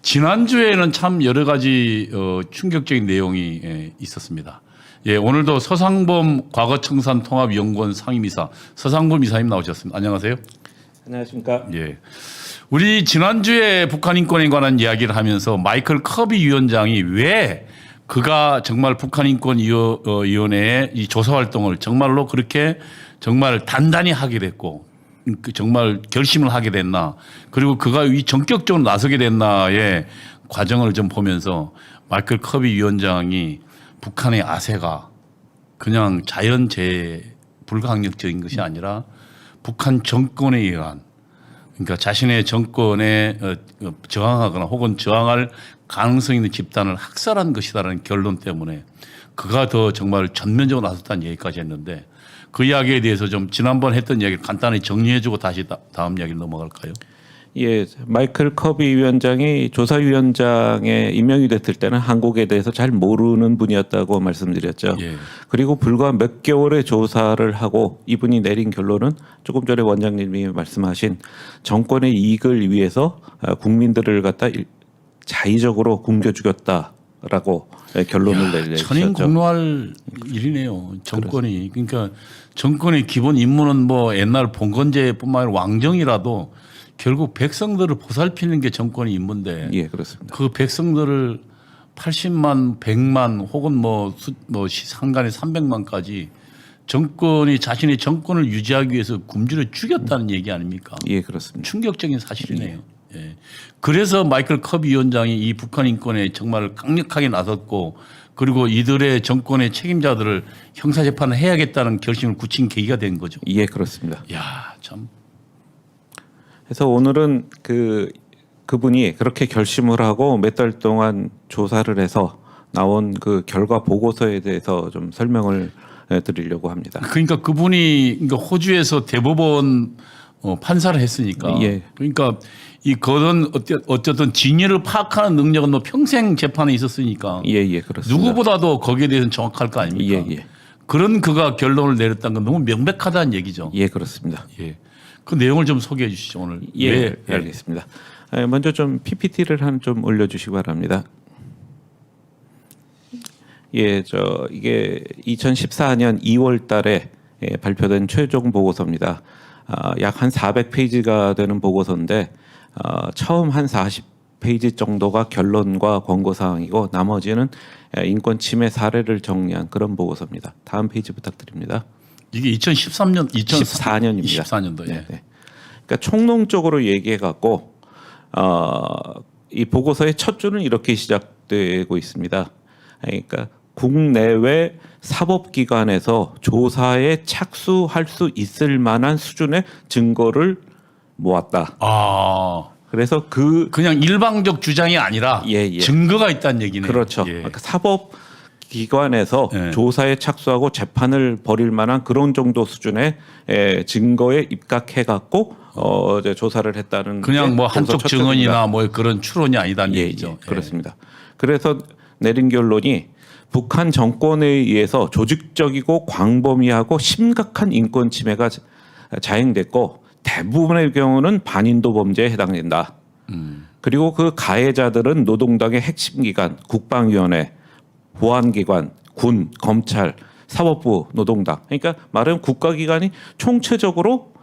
지난주에는 참 여러 가지 충격적인 내용이 있었습니다. 예, 오늘도 서상범 과거청산통합연구원 상임이사 서상범 이사님 나오셨습니다. 안녕하세요. 안녕하십니까. 예. 우리 지난주에 북한 인권에 관한 이야기를 하면서 마이클 커비 위원장이 왜 그가 정말 북한인권위원회의 이 조사 활동을 정말로 그렇게 정말 단단히 하게 됐고 정말 결심을 하게 됐나, 그리고 그가 이 전격적으로 나서게 됐나의 과정을 좀 보면서 마이클 커비 위원장이 북한의 아세가 그냥 자연재해 불가항력적인 것이 아니라 북한 정권에 의한, 그러니까 자신의 정권에 저항하거나 혹은 저항할 가능성 있는 집단을 학살한 것이다라는 결론 때문에 그가 더 정말 전면적으로 나섰다는 얘기까지 했는데, 그 이야기에 대해서 좀 지난번 했던 이야기를 간단히 정리해주고 다시 다음 이야기로 넘어갈까요? 예, 마이클 커비 위원장이 조사위원장에 임명이 됐을 때는 한국에 대해서 잘 모르는 분이었다고 말씀드렸죠. 예. 그리고 불과 몇 개월의 조사를 하고 이분이 내린 결론은 조금 전에 원장님이 말씀하신 정권의 이익을 위해서 국민들을 갖다 자의적으로 굶겨 죽였다라고 결론을 내리셨죠. 천인공노할 일이네요. 정권이. 그러니까 정권의 기본 임무는 뭐 옛날 봉건제뿐만 아니라 왕정이라도 결국 백성들을 보살피는 게 정권의 임무인데, 예, 그렇습니다. 그 백성들을 80만, 100만 혹은 뭐 상간에 300만까지 정권이 자신의 정권을 유지하기 위해서 굶주려 죽였다는 얘기 아닙니까? 예, 그렇습니다. 충격적인 사실이네요. 예. 그래서 마이클 커비 위원장이 이 북한 인권에 정말 강력하게 나섰고, 그리고 이들의 정권의 책임자들을 형사재판을 해야겠다는 결심을 굳힌 계기가 된 거죠. 예, 그렇습니다. 야, 참. 그래서 오늘은 그분이 그렇게 결심을 하고 몇 달 동안 조사를 해서 나온 그 결과 보고서에 대해서 좀 설명을 드리려고 합니다. 그러니까 그분이 호주에서 대법원 판사를 했으니까. 예. 그러니까 이 그런 어쨌든 진위를 파악하는 능력은 뭐 평생 재판에 있었으니까. 예, 예, 그렇습니다. 누구보다도 거기에 대해서는 정확할 거 아닙니까? 예, 예. 그런 그가 결론을 내렸다는 건 너무 명백하다는 얘기죠. 예, 그렇습니다. 예. 그 내용을 좀 소개해 주시죠, 오늘. 예, 알겠습니다. 먼저 좀 PPT를 좀 올려주시기 바랍니다. 예, 이게 2014년 2월달에 발표된 최종 보고서입니다. 약 한 400페이지가 되는 보고서인데 처음 한 40페이지 정도가 결론과 권고 사항이고 나머지는 인권 침해 사례를 정리한 그런 보고서입니다. 다음 페이지 부탁드립니다. 이게 2013년, 14년입니다. 24년도. 예. 네. 그러니까 총론적으로 얘기해 갖고 이 보고서의 첫 줄은 이렇게 시작되고 있습니다. 그러니까 국내외 사법기관에서 조사에 착수할 수 있을 만한 수준의 증거를 모았다. 아, 그래서 그냥 일방적 주장이 아니라 예, 예. 증거가 있다는 얘기네요. 그렇죠. 예. 그러니까 사법기관에서 예. 조사에 착수하고 재판을 벌일 만한 그런 정도 수준의 증거에 입각해 갖고 이제 조사를 했다는 그냥 게 뭐 보고서 한쪽 첫 증언이나 줄입니다. 뭐 그런 추론이 아니다는 예, 얘기죠. 예, 그렇습니다. 그래서 내린 결론이 북한 정권에 의해서 조직적이고 광범위하고 심각한 인권 침해가 자행됐고 대부분의 경우는 반인도 범죄에 해당된다. 그리고 그 가해자들은 노동당의 핵심 기관, 국방위원회, 보안기관, 군, 검찰, 사법부, 노동당. 그러니까 말하면 국가기관이 총체적으로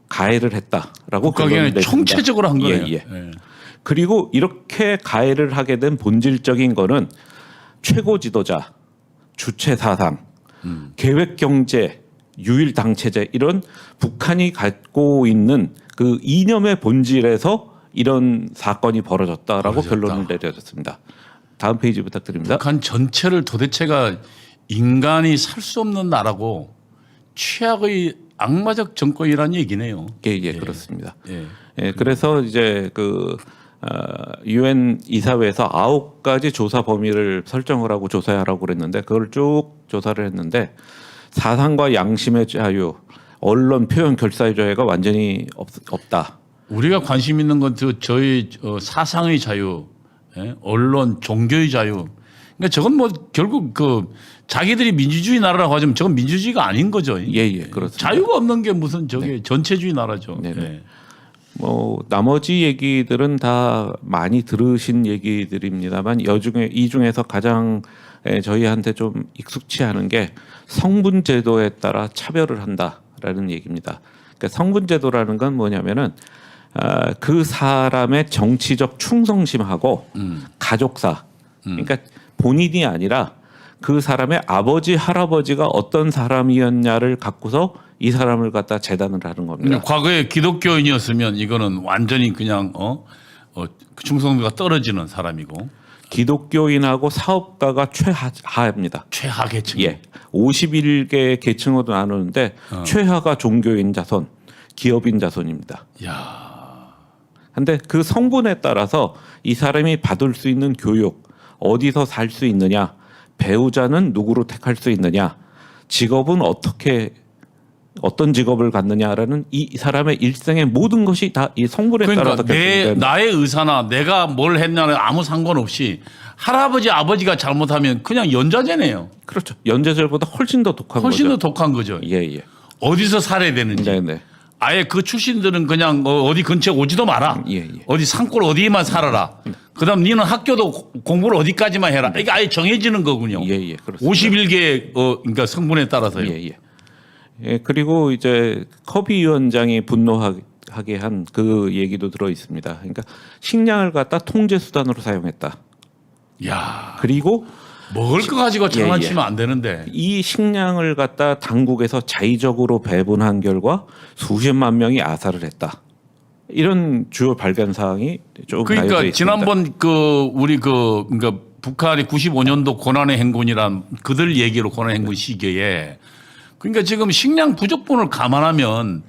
가해를 했다라고 국가기관이 총체적으로 한 거예요. 예, 예. 예. 그리고 이렇게 가해를 하게 된 본질적인 거는 최고 지도자, 주체 사상, 계획 경제, 유일 당체제 이런 북한이 갖고 있는 그 이념의 본질에서 이런 사건이 벌어졌다라고 결론을 내려졌습니다. 다음 페이지 부탁드립니다. 북한 전체를 도대체가 인간이 살 수 없는 나라고 최악의 악마적 정권이라는 얘기네요. 예, 예, 그렇습니다. 예. 예, 그래서 이제 UN 이사회에서 9가지 조사 범위를 설정을 하고 조사하라고 그랬는데 그걸 쭉 조사를 했는데 사상과 양심의 자유, 언론 표현 결사의 자유가 완전히 없다. 우리가 관심 있는 건 저희 사상의 자유, 예? 언론, 종교의 자유. 그러니까 저건 뭐 결국 자기들이 민주주의 나라라고 하지만 저건 민주주의가 아닌 거죠. 예, 예, 그렇습니다. 자유가 없는 게 무슨 저게 전체주의 나라죠. 네네. 예. 뭐 나머지 얘기들은 다 많이 들으신 얘기들입니다만 이 중에서 가장 저희한테 좀 익숙치 않은 게 성분 제도에 따라 차별을 한다라는 얘기입니다. 그러니까 성분 제도라는 건 뭐냐면은 그 사람의 정치적 충성심하고 가족사, 그러니까 본인이 아니라 그 사람의 아버지 할아버지가 어떤 사람이었냐를 갖고서 이 사람을 갖다 재단을 하는 겁니다. 과거에 기독교인이었으면 이거는 완전히 그냥 충성도가 떨어지는 사람이고 기독교인하고 사업가가 최하입니다. 최하 계층. 예, 51개 계층으로 나누는데 최하가 종교인 자손, 기업인 자손입니다. 야. 근데 그 성분에 따라서 이 사람이 받을 수 있는 교육, 어디서 살 수 있느냐, 배우자는 누구로 택할 수 있느냐, 직업은 어떤 직업을 갖느냐라는 이 사람의 일생의 모든 것이 다 이 성분에 그러니까 따라서 나의 의사나 내가 뭘 했냐는 아무 상관없이 할아버지 아버지가 잘못하면 그냥 연좌제네요. 그렇죠. 연좌제보다 훨씬 더 독한 훨씬 거죠. 더 독한 거죠. 예. 어디서 살아야 되는지. 네네. 아예 그 출신들은 그냥 어디 근처에 오지도 마라. 예. 어디 산골 어디만 살아라. 그다음 니는 학교도 공부를 어디까지만 해라. 이게 아예 정해지는 거군요. 예. 그렇습니다. 51개 그러니까 성분에 따라서요. 예. 그리고 이제 커비 위원장이 분노하게 한 그 얘기도 들어 있습니다. 그러니까 식량을 갖다 통제 수단으로 사용했다. 야, 그리고 먹을 거 가지고 장난치면 안 되는데. 이 식량을 갖다 당국에서 자의적으로 배분한 결과 수십만 명이 아사를 했다. 이런 주요 발견 사항이 좀 그러니까 지난번 그러니까 북한이 95년도 고난의 행군이란 그들 얘기로 고난의 행군 시기에 그러니까 지금 식량 부족분을 감안하면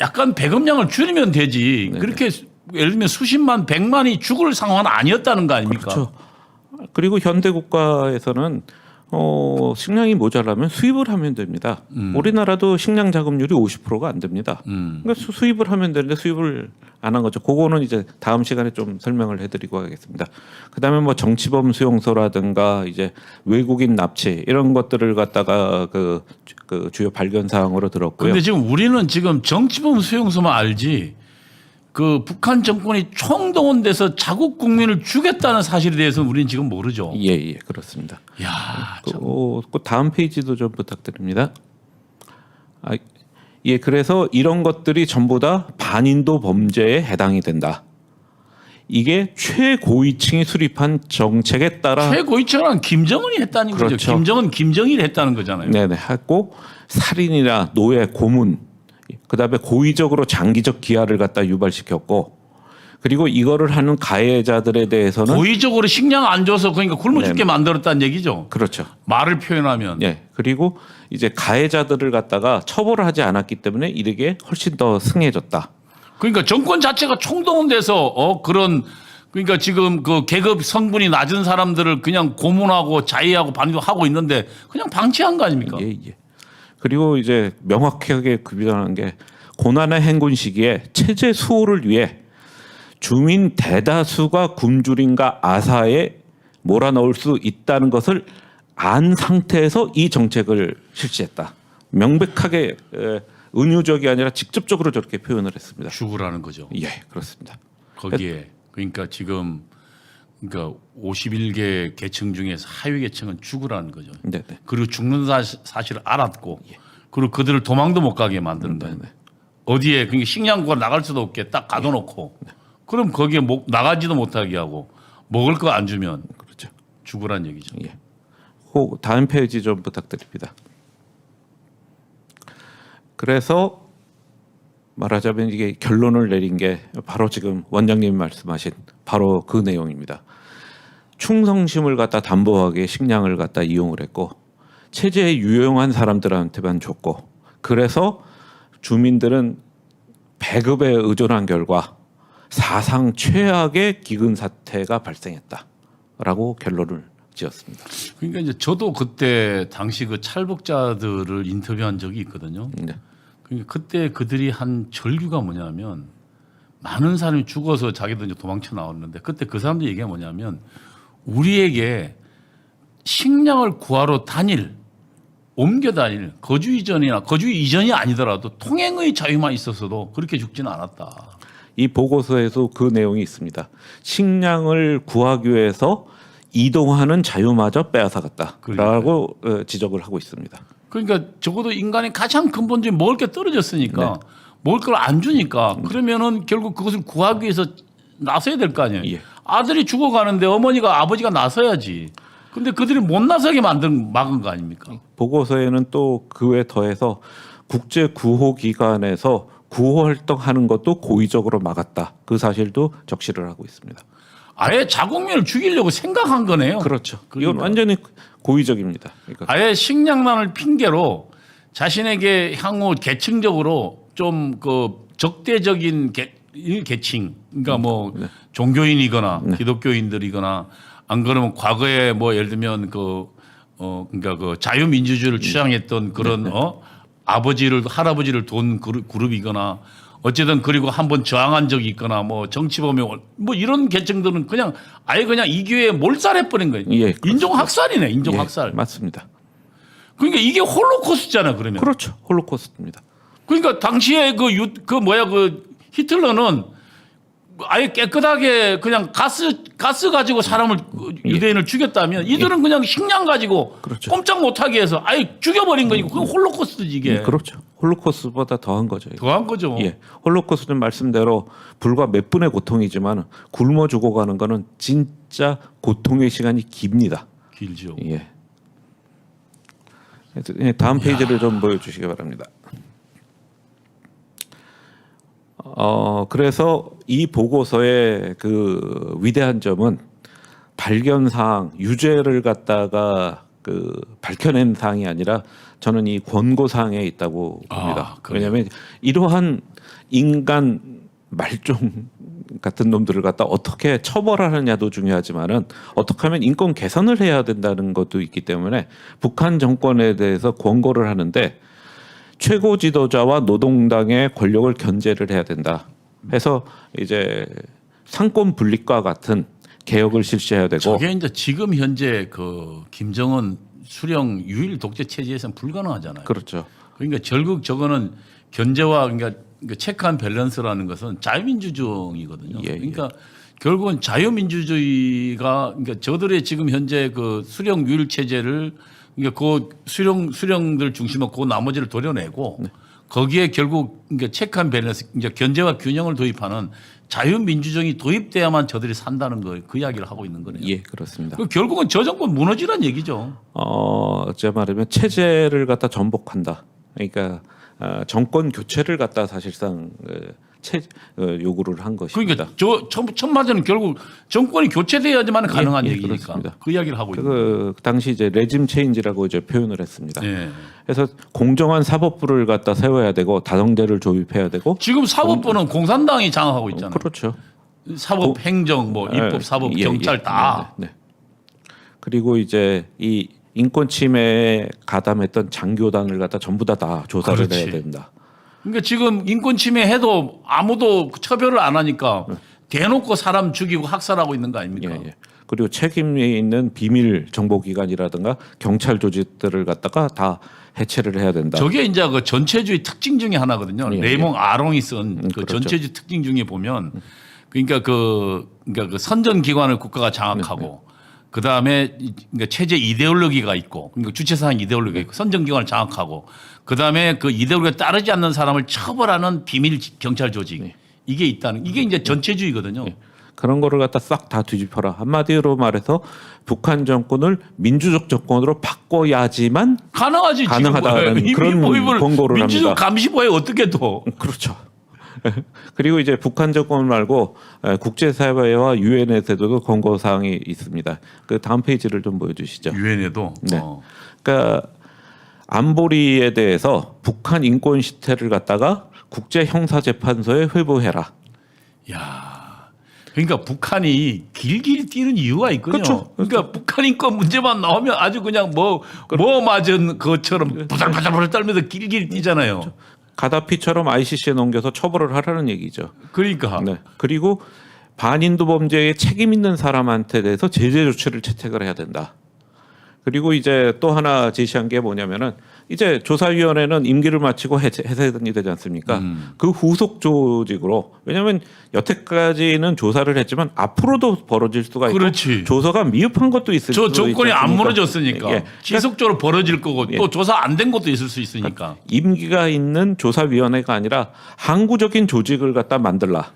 약간 배급량을 줄이면 되지. 네네. 그렇게 예를 들면 수십만, 백만이 죽을 상황은 아니었다는 거 아닙니까? 그렇죠. 그리고 현대 국가에서는 식량이 모자라면 수입을 하면 됩니다. 우리나라도 식량 자급률이 50%가 안 됩니다. 그러니까 수입을 하면 되는데 수입을 안 한 거죠. 그거는 이제 다음 시간에 좀 설명을 해드리고 하겠습니다. 그다음에 뭐 정치범 수용소라든가 이제 외국인 납치 이런 것들을 갖다가 그 주요 발견 사항으로 들었고요. 그런데 지금 우리는 지금 정치범 수용소만 알지. 그 북한 정권이 총동원돼서 자국 국민을 죽였다는 사실에 대해서는 우리는 지금 모르죠. 예, 그렇습니다. 야, 그 다음 페이지도 좀 부탁드립니다. 예, 그래서 이런 것들이 전부 다 반인도 범죄에 해당이 된다. 이게 최고위층이 수립한 정책에 따라 최고위층은 김정은이 했다는 거죠. 그렇죠. 김정일이 했다는 거잖아요. 네네 하고 살인이나 노예, 고문, 그다음에 고의적으로 장기적 기아를 갖다 유발시켰고, 그리고 이거를 하는 가해자들에 대해서는 고의적으로 식량 안 줘서 그러니까 굶어 죽게 만들었다는 얘기죠. 그렇죠. 말을 표현하면. 예. 그리고 이제 가해자들을 갖다가 처벌을 하지 않았기 때문에 이게 훨씬 더 승해졌다. 그러니까 정권 자체가 총동원돼서 그런 그러니까 지금 그 계급 성분이 낮은 사람들을 그냥 고문하고 자의하고 반도 하고 있는데 그냥 방치한 거 아닙니까? 예. 그리고 이제 명확하게 구별하는 게 고난의 행군 시기에 체제 수호를 위해 주민 대다수가 굶주림과 아사에 몰아넣을 수 있다는 것을 안 상태에서 이 정책을 실시했다. 명백하게 은유적이 아니라 직접적으로 저렇게 표현을 했습니다. 죽으라는 거죠. 예, 그렇습니다. 거기에 그러니까 지금 그러니까 51개 계층 중에서 하위 계층은 죽으라는 거죠. 네. 그리고 죽는 사실을 알았고 그리고 그들을 도망도 못 가게 만드는 거예요. 어디에 그러니까 식량고가 나갈 수도 없게 딱 가둬놓고 그럼 거기에 나가지도 못하게 하고 먹을 거 안 주면 그렇죠. 죽으란 얘기죠. 예. 다음 페이지 좀 부탁드립니다. 그래서 말하자면 이게 결론을 내린 게 바로 지금 원장님 말씀하신 바로 그 내용입니다. 충성심을 갖다 담보하게 식량을 갖다 이용을 했고 체제에 유용한 사람들한테만 줬고 그래서 주민들은 배급에 의존한 결과 사상 최악의 기근 사태가 발생했다라고 결론을 지었습니다. 그러니까 이제 저도 그때 당시 그 찰복자들을 인터뷰한 적이 있거든요. 네. 그러니까 그때 그들이 한 절규가 뭐냐면 많은 사람이 죽어서 자기도 이제 도망쳐 나왔는데 그때 그 사람들 얘기가 뭐냐면 우리에게 식량을 구하러 옮겨 다닐 거주 이전이 아니더라도 통행의 자유만 있었어도 그렇게 죽지는 않았다. 이 보고서에도 그 내용이 있습니다. 식량을 구하기 위해서 이동하는 자유마저 빼앗아갔다라고 지적을 하고 있습니다. 그러니까 적어도 인간의 가장 근본적인 먹을 게 떨어졌으니까 네. 먹을 걸 안 주니까 그러면은 결국 그것을 구하기 위해서 나서야 될 거 아니에요. 예. 아들이 죽어가는데 어머니가 아버지가 나서야지. 근데 그들이 못 나서게 막은 거 아닙니까? 보고서에는 또 그 외에 더해서 국제 구호 기관에서 구호 활동하는 것도 고의적으로 막았다. 그 사실도 적시를 하고 있습니다. 아예 자국민을 죽이려고 생각한 거네요. 그렇죠. 그러니까. 이건 완전히 고의적입니다. 그러니까 아예 식량난을 핑계로 자신에게 향후 계층적으로 좀 그 적대적인 계층, 그러니까 뭐 종교인이거나 기독교인들이거나 안 그러면 과거에 뭐 예를 들면 그러니까 그 자유민주주의를 주장했던 그런 아버지를 할아버지를 돈 그룹이거나 어쨌든 그리고 한번 저항한 적이 있거나 뭐 정치범의 뭐 이런 계층들은 그냥 아예 그냥 이 기회에 몰살해 버린 거예요. 예, 인종 학살이네, 인종 학살. 맞습니다. 그러니까 이게 홀로코스트잖아, 그러면. 그렇죠. 홀로코스트입니다. 그러니까 당시에 그 히틀러는 아예 깨끗하게 그냥 가스 가지고 사람을 유대인을 죽였다면 이들은 그냥 식량 가지고 그렇죠. 꼼짝 못하게 해서 아예 죽여버린 거니까 그건 홀로코스트지 이게. 그렇죠. 홀로코스트보다 더한 거죠. 이거. 더한 거죠. 예, 홀로코스트는 말씀대로 불과 몇 분의 고통이지만 굶어 죽어가는 거는 진짜 고통의 시간이 깁니다. 길죠. 예. 다음 페이지를 좀 보여주시기 바랍니다. 그래서 이 보고서의 그 위대한 점은 발견 사항, 유죄를 갖다가 그 밝혀낸 사항이 아니라 저는 이 권고 사항에 있다고 봅니다. 그래요? 왜냐하면 이러한 인간 말종 같은 놈들을 갖다 어떻게 처벌하느냐도 중요하지만은 어떻게 하면 인권 개선을 해야 된다는 것도 있기 때문에 북한 정권에 대해서 권고를 하는데 최고 지도자와 노동당의 권력을 견제를 해야 된다. 해서 이제 상권 분립과 같은 개혁을 실시해야 되고. 저게 이제 지금 현재 그 김정은 수령 유일 독재 체제에서는 불가능하잖아요. 그렇죠. 그러니까 결국 저거는 견제와 그러니까 체크한 밸런스라는 것은 자유민주주의거든요. 예, 예. 그러니까 결국은 자유민주주의가 그러니까 저들의 지금 현재 그 수령 유일 체제를 그러니까 그 수령들 중심으로 그 나머지를 도려내고 거기에 결국 그러니까 체크한 밸런스, 이제 견제와 균형을 도입하는 자유민주주의 도입돼야만 저들이 산다는 거 그 이야기를 하고 있는 거네요. 예, 그렇습니다. 그 결국은 저 정권 무너지란 얘기죠. 제 말하면 체제를 갖다 전복한다. 그러니까 정권 교체를 갖다 사실상 요구를 한 것입니다. 그러니까 첫 마디는 결국 정권이 교체돼야지만 가능한 예, 얘기니까 그렇습니다. 그 이야기를 하고 있는 거예요. 그 당시 이제 레짐 체인지라고 이제 표현을 했습니다. 네. 그래서 공정한 사법부를 갖다 세워야 되고 다정제를 조입해야 되고. 지금 사법부는 공산당이 장악하고 있잖아요. 그렇죠. 사법, 행정, 뭐 입법, 사법, 경찰 다. 네. 그리고 이제 이 인권 침해에 가담했던 장교단을 갖다 전부 다 조사를 그렇지. 해야 된다. 그러니까 지금 인권 침해해도 아무도 처벌을 안 하니까 대놓고 사람 죽이고 학살하고 있는 거 아닙니까? 예. 그리고 책임이 있는 비밀 정보기관이라든가 경찰 조직들을 갖다가 다 해체를 해야 된다. 저게 이제 그 전체주의 특징 중에 하나거든요. 예, 레이몽 아롱이 쓴 그 그렇죠. 전체주의 특징 중에 보면 그러니까 그 선전 기관을 국가가 장악하고 그 다음에 그러니까 체제 이데올로기가 있고 그러니까 주체사상 이데올로기가 있고 선전 기관을 장악하고 그 다음에 그 이데올로기에 따르지 않는 사람을 처벌하는 비밀 경찰 조직 이게 있다는 이게 이제 전체주의거든요. 그런 거를 갖다 싹 다 뒤집어라. 한마디로 말해서 북한 정권을 민주적 정권으로 바꿔야지만 가능하지. 가능하다는 지금 그런 모임을 권고를 민주적 합니다. 감시부에 어떻게 둬? 그렇죠. 그리고 이제 북한 정권 말고 국제사회와 유엔에서도 권고 사항이 있습니다. 그 다음 페이지를 좀 보여주시죠. 유엔에도. 네. 그러니까 안보리에 대해서 북한 인권 실태를 갖다가 국제형사재판소에 회부해라. 야. 그러니까 북한이 길길이 뛰는 이유가 있거든요. 그렇죠. 그러니까 북한 인권 문제만 나오면 아주 그냥 뭐 맞은 것처럼 부들부들 떨면서 길길이 뛰잖아요. 가다피처럼 ICC에 넘겨서 처벌을 하라는 얘기죠. 그러니까. 네. 그리고 반인도 범죄에 책임 있는 사람한테 대해서 제재 조치를 채택을 해야 된다. 그리고 이제 또 하나 제시한 게 뭐냐면은 이제 조사위원회는 임기를 마치고 해산이 되지 않습니까? 그 후속 조직으로 왜냐하면 여태까지는 조사를 했지만 앞으로도 벌어질 수가 있고 그렇지. 조사가 미흡한 것도 있을 저 수도 조건이 있지 안 않습니까? 무너졌으니까 예. 지속적으로 벌어질 거고 예. 또 조사 안 된 것도 있을 수 있으니까. 임기가 있는 조사위원회가 아니라 항구적인 조직을 갖다 만들라.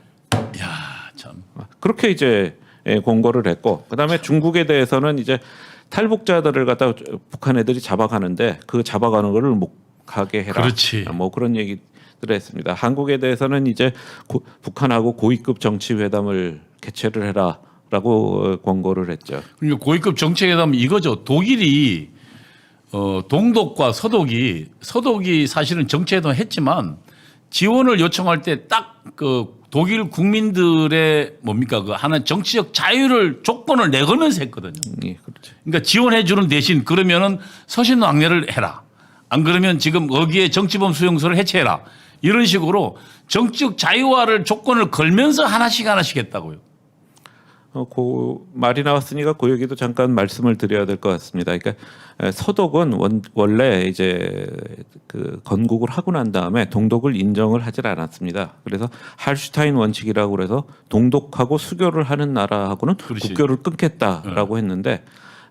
야 참. 그렇게 이제 공고를 했고 그다음에 중국에 대해서는 이제 탈북자들을 갖다 북한 애들이 잡아가는데 그 잡아가는 거를 못 가게 해라. 그렇지. 뭐 그런 얘기들을 했습니다. 한국에 대해서는 이제 북한하고 고위급 정치 회담을 개최를 해라라고 권고를 했죠. 그러니까 고위급 정책회담 이거죠. 독일이 동독과 서독이 사실은 정치회담 했지만 지원을 요청할 때 딱 그 독일 국민들의 뭡니까 그 하는 정치적 자유를 조건을 내걸면서 했거든요. 예, 그렇죠. 그러니까 지원해 주는 대신 그러면은 서신왕래를 해라. 안 그러면 지금 거기에 정치범 수용소를 해체해라. 이런 식으로 정치적 자유화를 조건을 걸면서 하나씩 했다고요. 그 말이 나왔으니까 그 얘기도 잠깐 말씀을 드려야 될 것 같습니다. 그러니까 서독은 원래 이제 그 건국을 하고 난 다음에 동독을 인정을 하질 않았습니다. 그래서 할슈타인 원칙이라고 그래서 동독하고 수교를 하는 나라하고는 그렇지. 국교를 끊겠다라고 했는데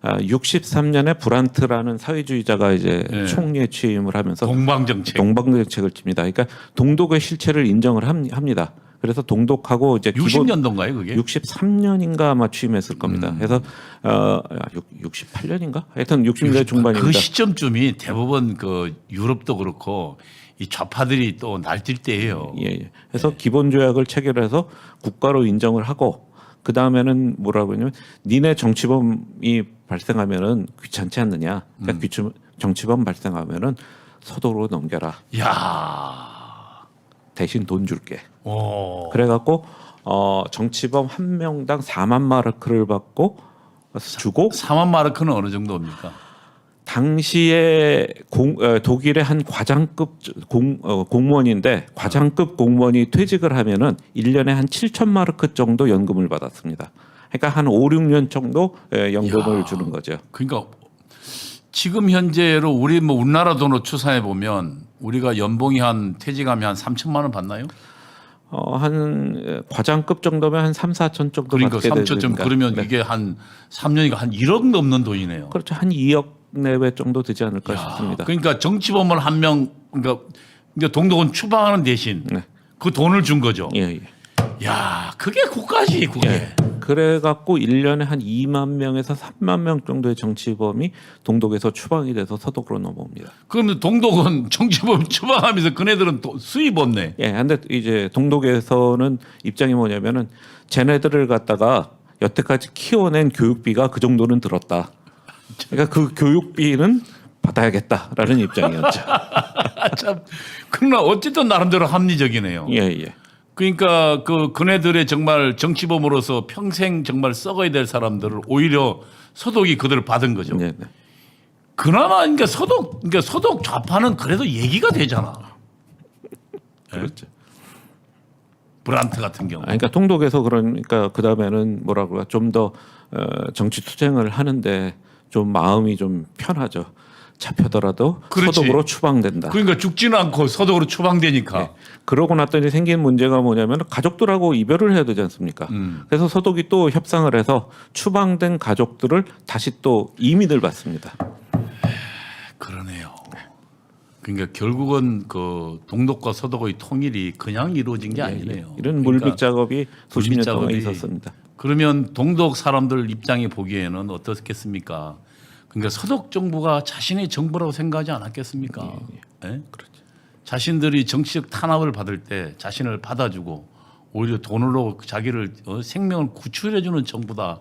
63년에 브란트라는 사회주의자가 이제 네. 총리에 취임을 하면서 동방정책. 동방정책을 칩니다. 그러니까 동독의 실체를 인정을 합니다. 그래서 동독하고 이제 60년도인가요, 그게? 63년인가 아마 취임했을 겁니다. 그래서 68년인가? 하여튼 60년대 중반입니다. 그 시점쯤이 대부분 그 유럽도 그렇고 이 좌파들이 또 날뛸 때예요. 예, 예. 그래서 기본 조약을 체결해서 국가로 인정을 하고 그 다음에는 뭐라고 하냐면 니네 정치범이 발생하면은 귀찮지 않느냐? 그러니까 정치범 발생하면은 서도로 넘겨라. 야. 대신 돈 줄게. 오. 그래갖고 정치범 한 명당 4만 마르크를 받고 주고 4만 마르크는 어느 정도입니까? 당시에 독일의 한 과장급 공무원인데 과장급 공무원이 퇴직을 하면은 1년에 한 7천 마르크 정도 연금을 받았습니다. 그러니까 한 5, 6년 정도 연금을 주는 거죠. 그러니까 지금 현재로 우리 뭐 우리나라 돈으로 추산해 보면 우리가 연봉이 한 퇴직하면 한 3천만 원 받나요? 한 과장급 정도면 한 3, 4천 정도 그러니까 받게 3천 점 되니까. 그러면 네. 이게 한 3년이니까 한 1억 넘는 돈이네요. 그렇죠. 한 2억 내외 정도 되지 않을까 야, 싶습니다. 그러니까 정치범을 한 명 그러니까 동독은 추방하는 대신 네. 그 돈을 준 거죠. 예, 예. 야, 그게 국가지, 그게. 예. 그래갖고 1년에 한 2만 명에서 3만 명 정도의 정치범이 동독에서 추방이 돼서 서독으로 넘어옵니다. 그러면 동독은 정치범 추방하면서 그네들은 또 수입 없네. 예, 근데 이제 동독에서는 입장이 뭐냐면은 쟤네들을 갖다가 여태까지 키워낸 교육비가 그 정도는 들었다. 그러니까 그 교육비는 받아야겠다라는 입장이었죠. 참, 그러나 어쨌든 나름대로 합리적이네요. 예, 예. 그러니까 그네들의 정말 정치범으로서 평생 정말 썩어야 될 사람들을 오히려 서독이 그들을 받은 거죠. 네, 네. 그나마 그러니까 서독 좌파는 그래도 얘기가 되잖아. 그렇죠. 브란트 같은 경우. 그러니까 동독에서 그러니까 그 다음에는 뭐라고 좀 더 정치 투쟁을 하는데 좀 마음이 좀 편하죠. 잡혀더라도 그렇지. 서독으로 추방된다. 그러니까 죽지는 않고 서독으로 추방되니까. 네. 그러고 났더니 생긴 문제가 뭐냐면 가족들하고 이별을 해야 되지 않습니까? 그래서 서독이 또 협상을 해서 추방된 가족들을 다시 또 이민을 받습니다. 그러네요. 그러니까 결국은 그 동독과 서독의 통일이 그냥 이루어진 게 아니네요. 이런 그러니까 물밑 작업이 수십 년 동안 작업이 있었습니다. 그러면 동독 사람들 입장에 보기에는 어떻겠습니까? 그러니까 서독 정부가 자신의 정부라고 생각하지 않았겠습니까? 예? 그렇죠. 자신들이 정치적 탄압을 받을 때 자신을 받아주고 오히려 돈으로 자기를 생명을 구출해주는 정부다.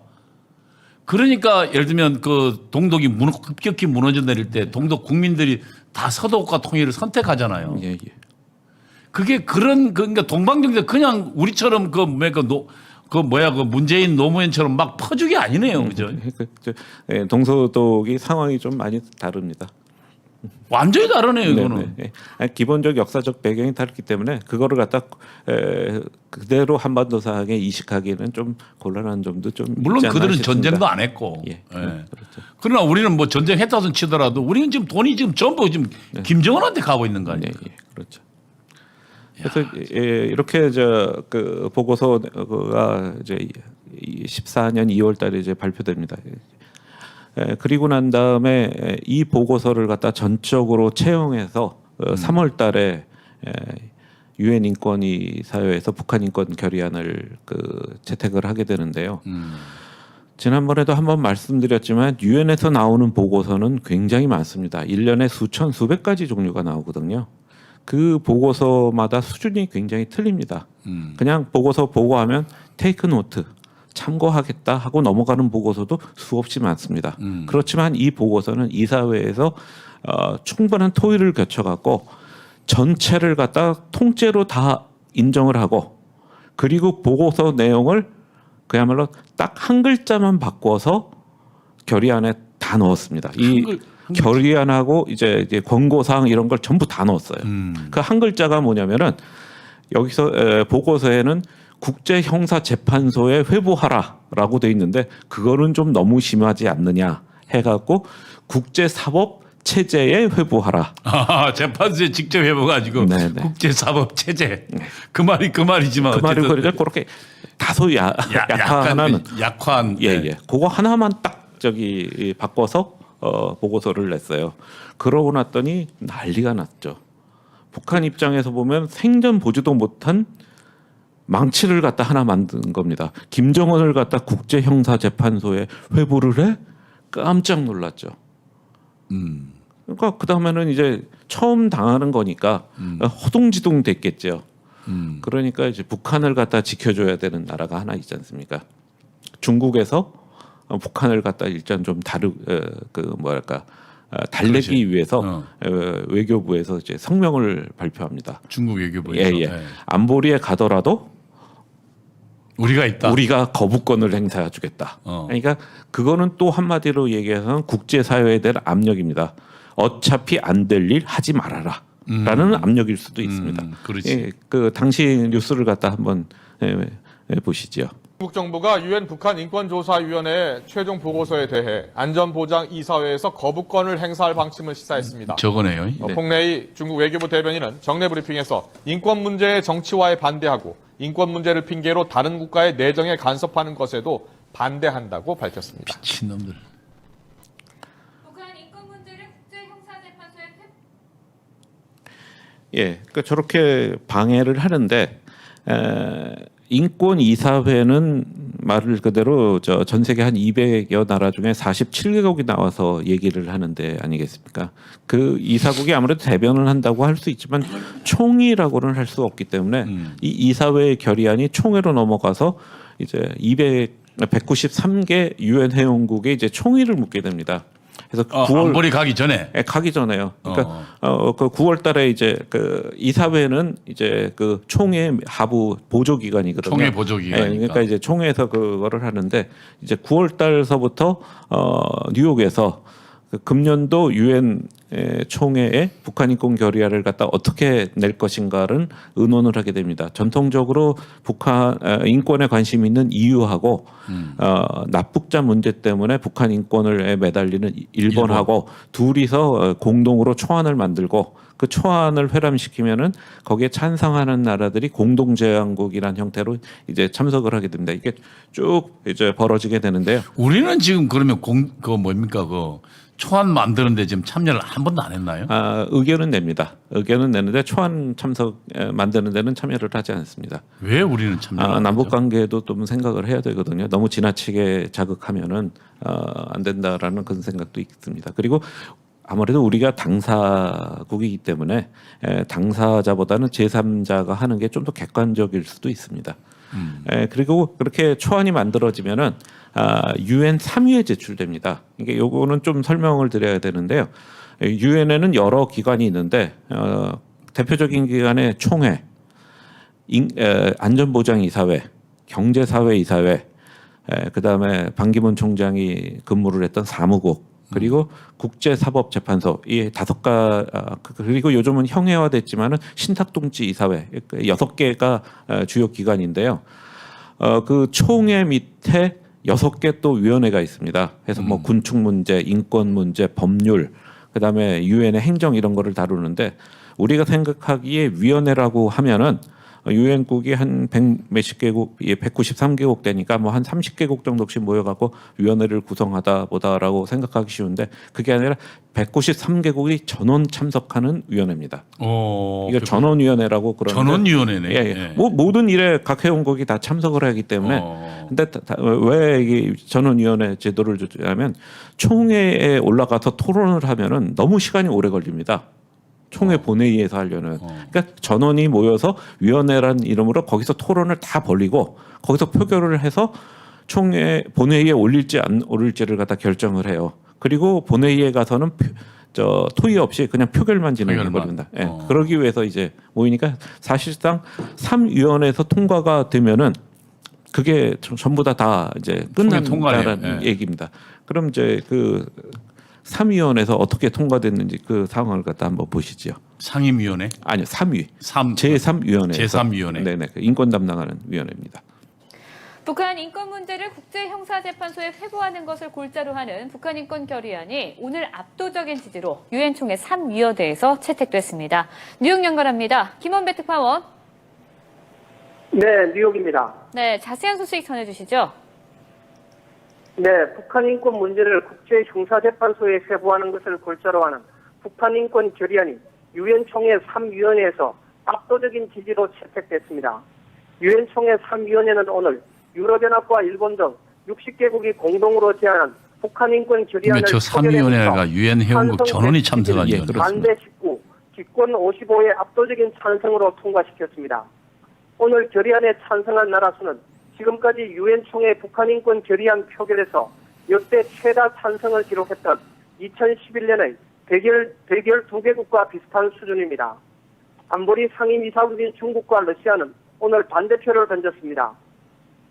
그러니까 예를 들면 그 동독이 급격히 무너져 내릴 때 동독 국민들이 다 서독과 통일을 선택하잖아요. 예, 예. 그게 그러니까 동방정책 그냥 우리처럼 그 문재인 노무현처럼 막 퍼주기 아니네요, 그죠? 동서독이 상황이 좀 많이 다릅니다. 완전히 다르네요, 이거는. 네네. 아니, 기본적 역사적 배경이 다르기 때문에 그거를 갖다 그대로 한반도 상황에 이식하기는 좀 곤란한 점도 좀 물론 있지 않나 그들은 싶습니다. 전쟁도 안 했고. 예, 예. 그렇죠. 그러나 우리는 뭐 전쟁했다든 치더라도 우리는 지금 돈이 지금 전부 지금 김정은한테 가고 있는 거 아니에요? 네, 예, 그렇죠. 그래서 이렇게 그 보고서가 이제 14년 2월달에 이제 발표됩니다. 그리고 난 다음에 이 보고서를 갖다 전적으로 채용해서 3월달에 유엔 인권위 사회에서 북한 인권 결의안을 채택을 하게 되는데요. 지난번에도 한번 말씀드렸지만 유엔에서 나오는 보고서는 굉장히 많습니다. 1년에 수천 수백 가지 종류가 나오거든요. 그 보고서마다 수준이 굉장히 틀립니다. 그냥 보고서 보고하면 테이크 노트 참고하겠다 하고 넘어가는 보고서도 수없이 많습니다. 그렇지만 이 보고서는 이사회에서 충분한 토의를 거쳐갖고 전체를 갖다 통째로 다 인정을 하고 그리고 보고서 내용을 그야말로 딱 한 글자만 바꿔서 결의안에 다 넣었습니다. 이 결의안하고 이제 권고사항 이런 걸 전부 다 넣었어요. 그 한 글자가 뭐냐면은 여기서 보고서에는 국제형사재판소에 회부하라라고 돼 있는데 그거는 좀 너무 심하지 않느냐 해갖고 국제사법체제에 회부하라. 재판소에 직접 해봐가지고 국제사법체제 그 말이지만 그 말이 그렇게 다소 약한 약한 그거 하나만 딱 바꿔서 보고서를 냈어요. 그러고 났더니 난리가 났죠. 북한 입장에서 보면 생전 보지도 못한 망치를 갖다 하나 만든 겁니다. 김정은을 갖다 국제형사재판소에 회부를 해? 깜짝 놀랐죠. 그러니까 그 다음에는 이제 처음 당하는 거니까 허둥지둥 됐겠죠. 그러니까 이제 북한을 갖다 지켜줘야 되는 나라가 하나 있지 않습니까? 중국에서 북한을 갖다 일단 좀 달래기 위해서 외교부에서 이제 성명을 발표합니다. 중국 외교부에서 안보리에 가더라도 우리가 있다. 우리가 거부권을 행사해주겠다. 그러니까 그거는 또 한마디로 얘기해서는 국제사회에 대한 압력입니다. 어차피 안 될 일 하지 말아라. 라는 압력일 수도 있습니다. 그렇지. 그 당시 뉴스를 갖다 한번 보시죠. 중국 정부가 유엔 북한 인권조사위원회의 최종 보고서에 대해 안전보장이사회에서 거부권을 행사할 방침을 시사했습니다. 저거네요. 폭내이 중국 외교부 대변인은 정례 브리핑에서 인권 문제의 정치화에 반대하고 인권 문제를 핑계로 다른 국가의 내정에 간섭하는 것에도 반대한다고 밝혔습니다. 미친놈들. 북한 인권 문제를 국제형사재판소에 그러니까 저렇게 방해를 하는데 인권 이사회는 말을 그대로 전 세계 한 200여 나라 중에 47개국이 나와서 얘기를 하는데 아니겠습니까? 그 이사국이 아무래도 대변을 한다고 할 수 있지만 총회라고는 할 수 없기 때문에 이 이사회의 결의안이 총회로 넘어가서 이제 193개 유엔 회원국에 이제 총의를 묻게 됩니다. 그래서 안보리 가기 전에 가기 전에요. 그러니까 그 9월달에 이제 그 이사회는 이제 그 총회 하부 보조 기관이거든요. 총회 보조 기관이니까. 그러니까 이제 총회에서 그거를 하는데 이제 9월달서부터 뉴욕에서 그 금년도 유엔 총회에 북한 인권 결의안을 갖다 어떻게 낼 것인가를 의논을 하게 됩니다. 전통적으로 북한 인권에 관심 있는 EU하고 납북자 문제 때문에 북한 인권을 매달리는 일본하고 둘이서 공동으로 초안을 만들고 그 초안을 회람시키면은 거기에 찬성하는 나라들이 공동제안국이라는 형태로 이제 참석을 하게 됩니다. 이게 쭉 이제 벌어지게 되는데요. 우리는 지금 그러면 초안 만드는데 지금 참여를 한 번도 안 했나요? 의견은 냅니다. 의견은 내는데 초안 참석 만드는 데는 참여를 하지 않습니다. 왜 우리는 참여를 안 하죠? 남북 관계도 좀 생각을 해야 되거든요. 너무 지나치게 자극하면은 안 된다라는 그런 생각도 있습니다. 그리고 아무래도 우리가 당사국이기 때문에 당사자보다는 제3자가 하는 게 좀 더 객관적일 수도 있습니다. 그리고 그렇게 초안이 만들어지면은 유엔 3위에 제출됩니다. 이게 요거는 좀 설명을 드려야 되는데요. 유엔에는 여러 기관이 있는데 대표적인 기관의 총회, 안전보장이사회, 경제사회이사회, 그다음에 반기문 총장이 근무를 했던 사무국 그리고 국제사법재판소 이 5가 그리고 요즘은 형해화됐지만은 신탁동지 이사회 6개가 주요 기관인데요. 그 총회 밑에 6개 또 위원회가 있습니다. 그래서 뭐 군축 문제, 인권 문제, 법률, 그다음에 유엔의 행정 이런 거를 다루는데 우리가 생각하기에 위원회라고 하면은 유엔국이 한 100 몇십 개국, 193개국 되니까 뭐 한 30개국 정도씩 모여갖고 위원회를 구성하다 보다라고 생각하기 쉬운데 그게 아니라 193개국이 전원 참석하는 위원회입니다. 이거 전원위원회라고 그러는데 전원위원회네. 예. 뭐 모든 일에 각 회원국이 다 참석을 하기 때문에 근데 왜 이게 전원위원회 제도를 주냐면 총회에 올라가서 토론을 하면은 너무 시간이 오래 걸립니다. 총회 본회의에서 하려는 그러니까 전원이 모여서 위원회라는 이름으로 거기서 토론을 다 벌리고 거기서 표결을 해서 총회 본회의에 올릴지 안 올릴지를 갖다 결정을 해요. 그리고 본회의에 가서는 토의 없이 그냥 표결만 진행해 버립니다. 예. 그러기 위해서 이제 모이니까 사실상 3위원회에서 통과가 되면은 그게 전부 다 이제 끝난다는 얘기입니다. 그럼 이제 그 3위원회에서 어떻게 통과됐는지 그 상황을 갖다 한번 보시죠. 상임위원회? 아니요, 3위. 제3위원회. 제3위원회. 네네. 인권 담당하는 위원회입니다. 북한 인권 문제를 국제형사재판소에 회부하는 것을 골자로 하는 북한 인권 결의안이 오늘 압도적인 지지로 유엔 총회 3위원회에서 채택됐습니다. 뉴욕 연결합니다. 김원배 특파원. 네, 뉴욕입니다. 네, 자세한 소식 전해주시죠. 네, 북한 인권 문제를 국제형사재판소에 회부하는 것을 골자로 하는 북한 인권 결의안이 유엔 총회 3위원회에서 압도적인 지지로 채택됐습니다. 유엔 총회 3위원회는 오늘 유럽연합과 일본 등 60개국이 공동으로 제안한 북한 인권 결의안을 저 3위원회가 유엔 회원국 전원이 참석한 위원회. 반대 19, 기권 55의 압도적인 찬성으로 통과시켰습니다. 오늘 결의안에 찬성한 나라 수는 지금까지 유엔 총회 북한 인권 결의안 표결에서 역대 최다 찬성을 기록했던 2011년의 대결 2개국과 비슷한 수준입니다. 안보리 상임이사국인 중국과 러시아는 오늘 반대표를 던졌습니다.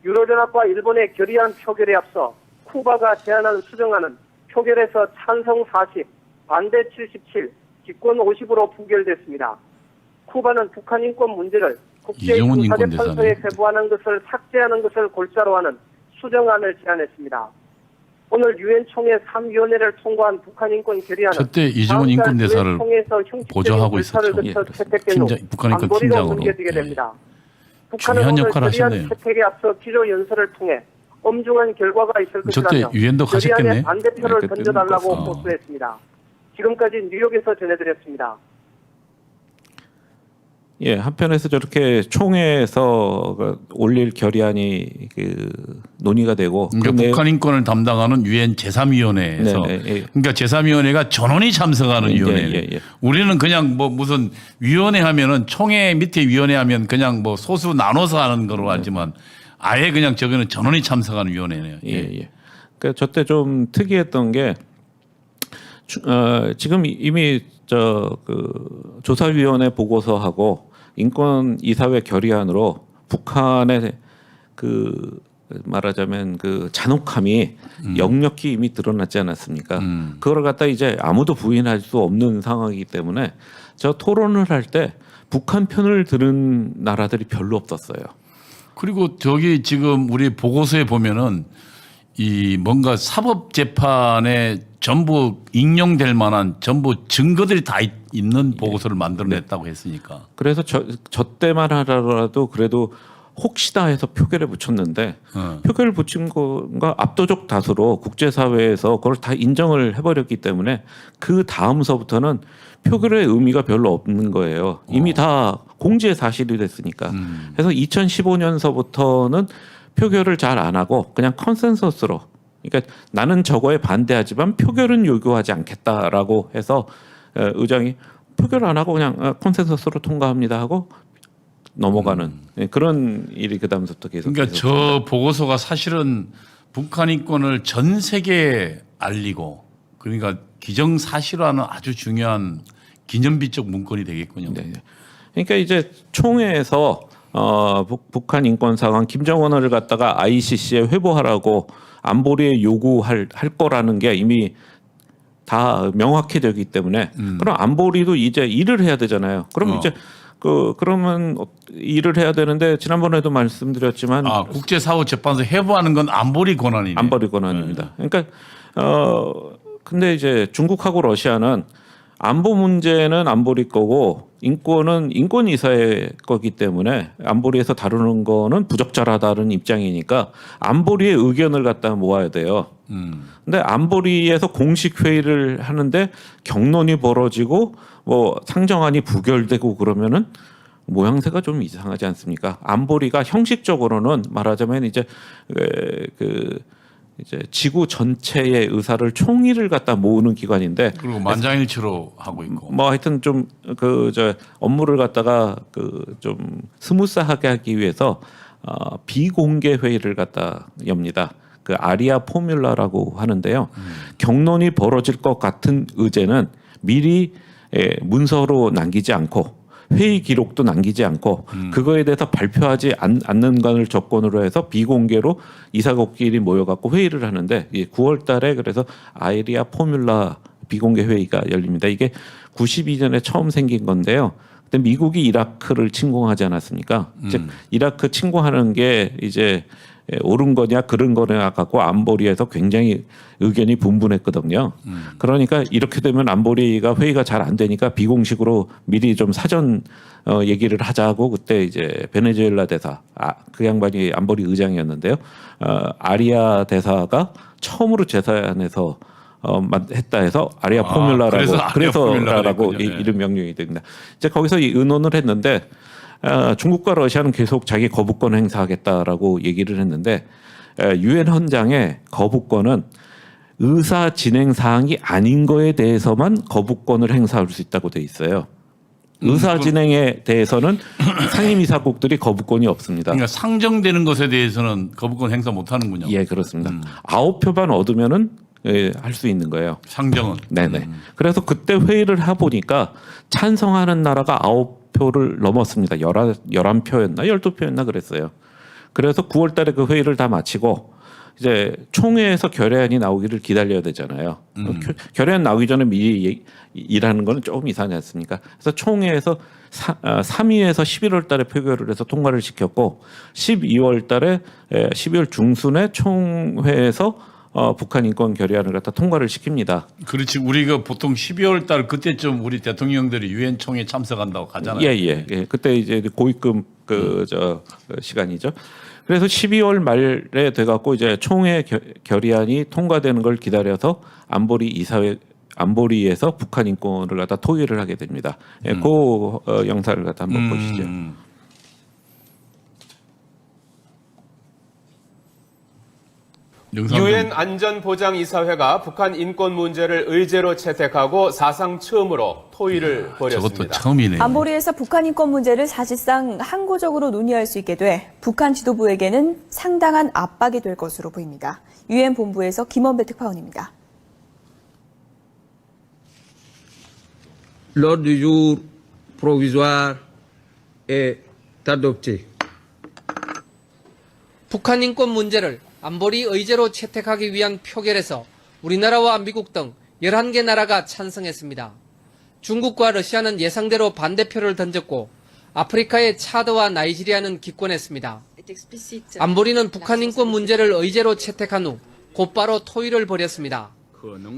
유럽연합과 일본의 결의안 표결에 앞서 쿠바가 제안한 수정안은 표결에서 찬성 40, 반대 77, 기권 50으로 부결됐습니다. 쿠바는 북한 인권 문제를 국제형사재판소에 회부하는 것을 삭제하는 것을 골자로 하는 수정안을 제안했습니다. 오늘 유엔 총회 3위원회를 통과한 북한 인권 결의안은 저때 이정훈 인권대사를 보좌하고 있었죠. 북한 인권 팀장으로. 북한은 중요한 오늘 역할을 결의안 하셨네요. 채택에 앞서 기조 연설을 통해 엄중한 결과가 있을 저때 것이라며 유엔도 가셨겠네. 결의안에 반대표를 네, 던져달라고 그때는 호소했습니다. 지금까지 뉴욕에서 전해드렸습니다. 예, 한편에서 저렇게 총회에서 올릴 결의안이 논의가 되고 그러니까 북한 인권을 담당하는 유엔 제3위원회에서 그러니까 제3위원회가 전원이 참석하는 위원회. 우리는 그냥 뭐 무슨 위원회 하면은 총회 밑에 위원회 하면 그냥 뭐 소수 나눠서 하는 거로 알지만 아예 그냥 저기는 전원이 참석하는 위원회네요. 예. 그러니까 저때 좀 특이했던 게 지금 이미 조사위원회 보고서하고 인권 이사회 결의안으로 북한의 말하자면 잔혹함이 역력히 이미 드러났지 않았습니까? 그걸 갖다 이제 아무도 부인할 수 없는 상황이기 때문에 저 토론을 할 때 북한 편을 들은 나라들이 별로 없었어요. 그리고 저기 지금 우리 보고서에 보면은 이 뭔가 사법 재판에 전부 인용될 만한 전부 증거들이 다 있는 보고서를 만들어냈다고 했으니까. 그래서 저 때만 하더라도 그래도 혹시나 해서 표결에 붙였는데 표결을 붙인 거가 압도적 다수로 국제사회에서 그걸 다 인정을 해버렸기 때문에 그 다음서부터는 표결의 의미가 별로 없는 거예요. 이미 다 공지의 사실이 됐으니까. 그래서 2015년서부터는 표결을 잘 안 하고 그냥 컨센서스로 그러니까 나는 저거에 반대하지만 표결은 요구하지 않겠다라고 해서 의장이 표결 안 하고 그냥 컨센서스로 통과합니다 하고 넘어가는 그런 일이 그다음부터 계속. 그러니까 저 보고서가 사실은 북한 인권을 전 세계에 알리고 그러니까 기정사실화는 아주 중요한 기념비적 문건이 되겠군요. 네. 그러니까 이제 총회에서 북한 인권 상황 김정은을 갖다가 ICC에 회부하라고 안보리에 요구할 거라는 게 이미 다 명확히 되기 때문에 그럼 안보리도 이제 일을 해야 되잖아요. 그럼 이제 그러면 일을 해야 되는데 지난번에도 말씀드렸지만 국제사법재판소 해부하는 건 안보리 권한이네요. 안보리 권한입니다. 그러니까 근데 이제 중국하고 러시아는 안보 문제는 안보리 거고 인권은 인권이사의 거기 때문에 안보리에서 다루는 거는 부적절하다는 입장이니까 안보리의 의견을 갖다 모아야 돼요. 근데 안보리에서 공식 회의를 하는데 경론이 벌어지고 뭐 상정안이 부결되고 그러면은 모양새가 좀 이상하지 않습니까? 안보리가 형식적으로는 말하자면 이제 이제 지구 전체의 의사를 총의를 갖다 모으는 기관인데 그리고 만장일치로 하고 있고. 뭐 하여튼 좀 업무를 갖다가 좀 스무스하게 하기 위해서 비공개 회의를 갖다 엽니다. 그 아리아 포뮬라라고 하는데요. 경론이 벌어질 것 같은 의제는 미리 문서로 남기지 않고 회의 기록도 남기지 않고 그거에 대해서 발표하지 않는 것을 조건으로 해서 비공개로 이사국끼리 모여갖고 회의를 하는데 9월 달에 그래서 아이리아 포뮬라 비공개 회의가 열립니다. 이게 92년에 처음 생긴 건데요. 그때 미국이 이라크를 침공하지 않았습니까? 즉 이라크 침공하는 게 이제 옳은 거냐 그른 거냐 갖고 안보리에서 굉장히 의견이 분분했거든요. 그러니까 이렇게 되면 안보리가 회의가 잘 안 되니까 비공식으로 미리 좀 사전 얘기를 하자고 그때 이제 베네수엘라 대사 그 양반이 안보리 의장이었는데요. 아리아 대사가 처음으로 제사안에서 했다 해서 아리아 포뮬라라고 그래서라고 이름 명령이 됩니다. 이제 거기서 의논을 했는데 중국과 러시아는 계속 자기 거부권 행사하겠다라고 얘기를 했는데 유엔 헌장에 거부권은 의사 진행 사항이 아닌 거에 대해서만 거부권을 행사할 수 있다고 돼 있어요. 의사 진행에 대해서는 상임이사국들이 거부권이 없습니다. 그러니까 상정되는 것에 대해서는 거부권 행사 못 하는군요. 예, 그렇습니다. 9표만 얻으면은 할 수 있는 거예요. 상정은. 네네. 그래서 그때 회의를 해보니까 찬성하는 나라가 9표를 넘었습니다. 11표였나 12표였나 그랬어요. 그래서 9월 달에 그 회의를 다 마치고 이제 총회에서 결의안이 나오기를 기다려야 되잖아요. 결의안 나오기 전에 미리 일하는 거는 조금 이상하지 않습니까? 그래서 총회에서 3위에서 11월 달에 표결을 해서 통과를 시켰고 12월 달에 12월 중순에 총회에서 북한 인권 결의안을 갖다 통과를 시킵니다. 그렇지. 우리가 보통 12월 달 그때쯤 우리 대통령들이 유엔 총회 참석한다고 가잖아요. 예. 그때 이제 고위급 시간이죠. 그래서 12월 말에 돼갖고 이제 총회 결의안이 통과되는 걸 기다려서 안보리에서 북한 인권을 갖다 토의를 하게 됩니다. 그 영상을 갖다 한번 보시죠. 유엔 안전보장이사회가 북한 인권 문제를 의제로 채택하고 사상 처음으로 토의를 벌였습니다. 저것도 처음이네요. 안보리에서 북한 인권 문제를 사실상 항구적으로 논의할 수 있게 돼 북한 지도부에게는 상당한 압박이 될 것으로 보입니다. 유엔 본부에서 김원배 특파원입니다. L'ordre du jour provisoire est adopté. 북한 인권 문제를 안보리 의제로 채택하기 위한 표결에서 우리나라와 미국 등 11개 나라가 찬성했습니다. 중국과 러시아는 예상대로 반대표를 던졌고 아프리카의 차드와 나이지리아는 기권했습니다. 안보리는 북한 인권 문제를 의제로 채택한 후 곧바로 토의를 벌였습니다.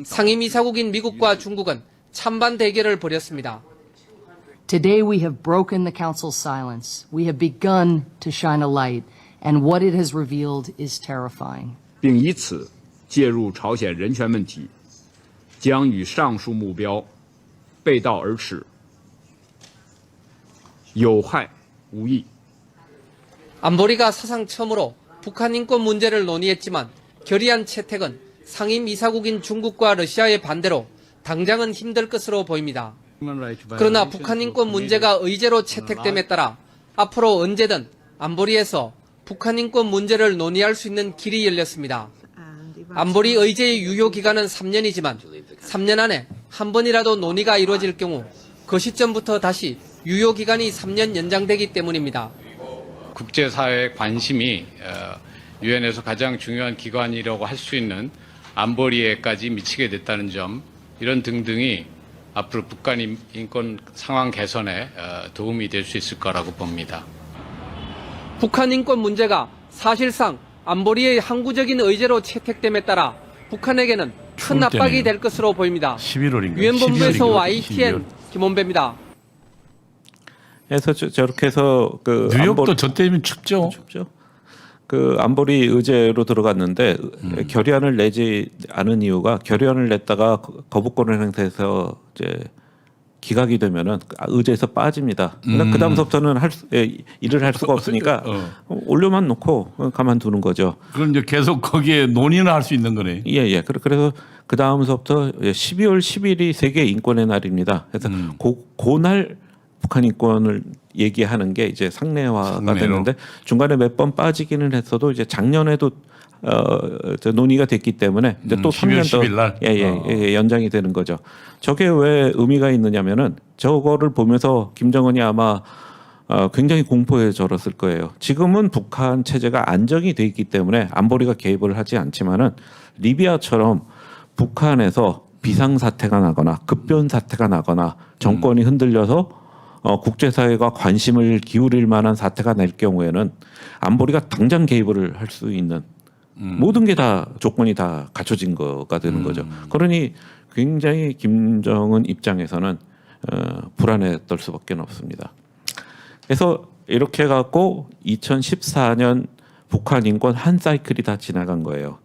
상임이사국인 미국과 중국은 찬반 대결을 벌였습니다. Today we have broken the Council's silence. We have begun to shine a light, and what it has revealed is terrifying. 并以此介入朝鲜人权问题，将与上述目标背道而驰，有害无益。 안보리가 사상 처음으로 북한 인권 문제를 논의했지만 결의안 채택은 상임이사국인 중국과 러시아의 반대로 당장은 힘들 것으로 보입니다. 그러나 북한 인권 문제가 의제로 채택됨에 따라 앞으로 언제든 안보리에서 북한 인권 문제를 논의할 수 있는 길이 열렸습니다. 안보리 의제의 유효 기간은 3년이지만 3년 안에 한 번이라도 논의가 이루어질 경우 그 시점부터 다시 유효 기간이 3년 연장되기 때문입니다. 국제사회의 관심이 유엔에서 가장 중요한 기관이라고 할 수 있는 안보리에까지 미치게 됐다는 점 이런 등등이 앞으로 북한 인권 상황 개선에 도움이 될 수 있을 거라고 봅니다. 북한 인권 문제가 사실상 안보리의 항구적인 의제로 채택됨에 따라 북한에게는 큰 압박이 될 것으로 보입니다. 11월인가요? 유엔 본부에서 YTN 김원배입니다. 그래서 저렇게 해서 그 뉴욕도 저 때면 춥죠. 춥죠. 그 안보리 의제로 들어갔는데 결의안을 내지 않은 이유가 결의안을 냈다가 거부권을 행사해서 이제 기각이 되면은 의제에서 빠집니다. 그러니까 그 다음부터는 일을 할 수가 없으니까 올려만 놓고 가만두는 거죠. 그럼 이제 계속 거기에 논의는 할 수 있는 거네. 예. 그래서 그 다음서부터 12월 10일이 세계 인권의 날입니다. 그래서 그날 북한 인권을 얘기하는 게 이제 상례화가 되는데 중간에 몇 번 빠지기는 했어도 이제 작년에도 논의가 됐기 때문에 이제 또 3년 더 10일 날? 예, 연장이 되는 거죠. 저게 왜 의미가 있느냐면은 저거를 보면서 김정은이 아마 굉장히 공포에 절었을 거예요. 지금은 북한 체제가 안정이 돼 있기 때문에 안보리가 개입을 하지 않지만은 리비아처럼 북한에서 비상사태가 나거나 급변사태가 나거나 정권이 흔들려서 국제사회가 관심을 기울일 만한 사태가 날 경우에는 안보리가 당장 개입을 할 수 있는 모든 게 다 조건이 다 갖춰진 거가 되는 거죠. 그러니 굉장히 김정은 입장에서는 불안에 떨 수밖에 없습니다. 그래서 이렇게 갖고 2014년 북한 인권 한 사이클이 다 지나간 거예요.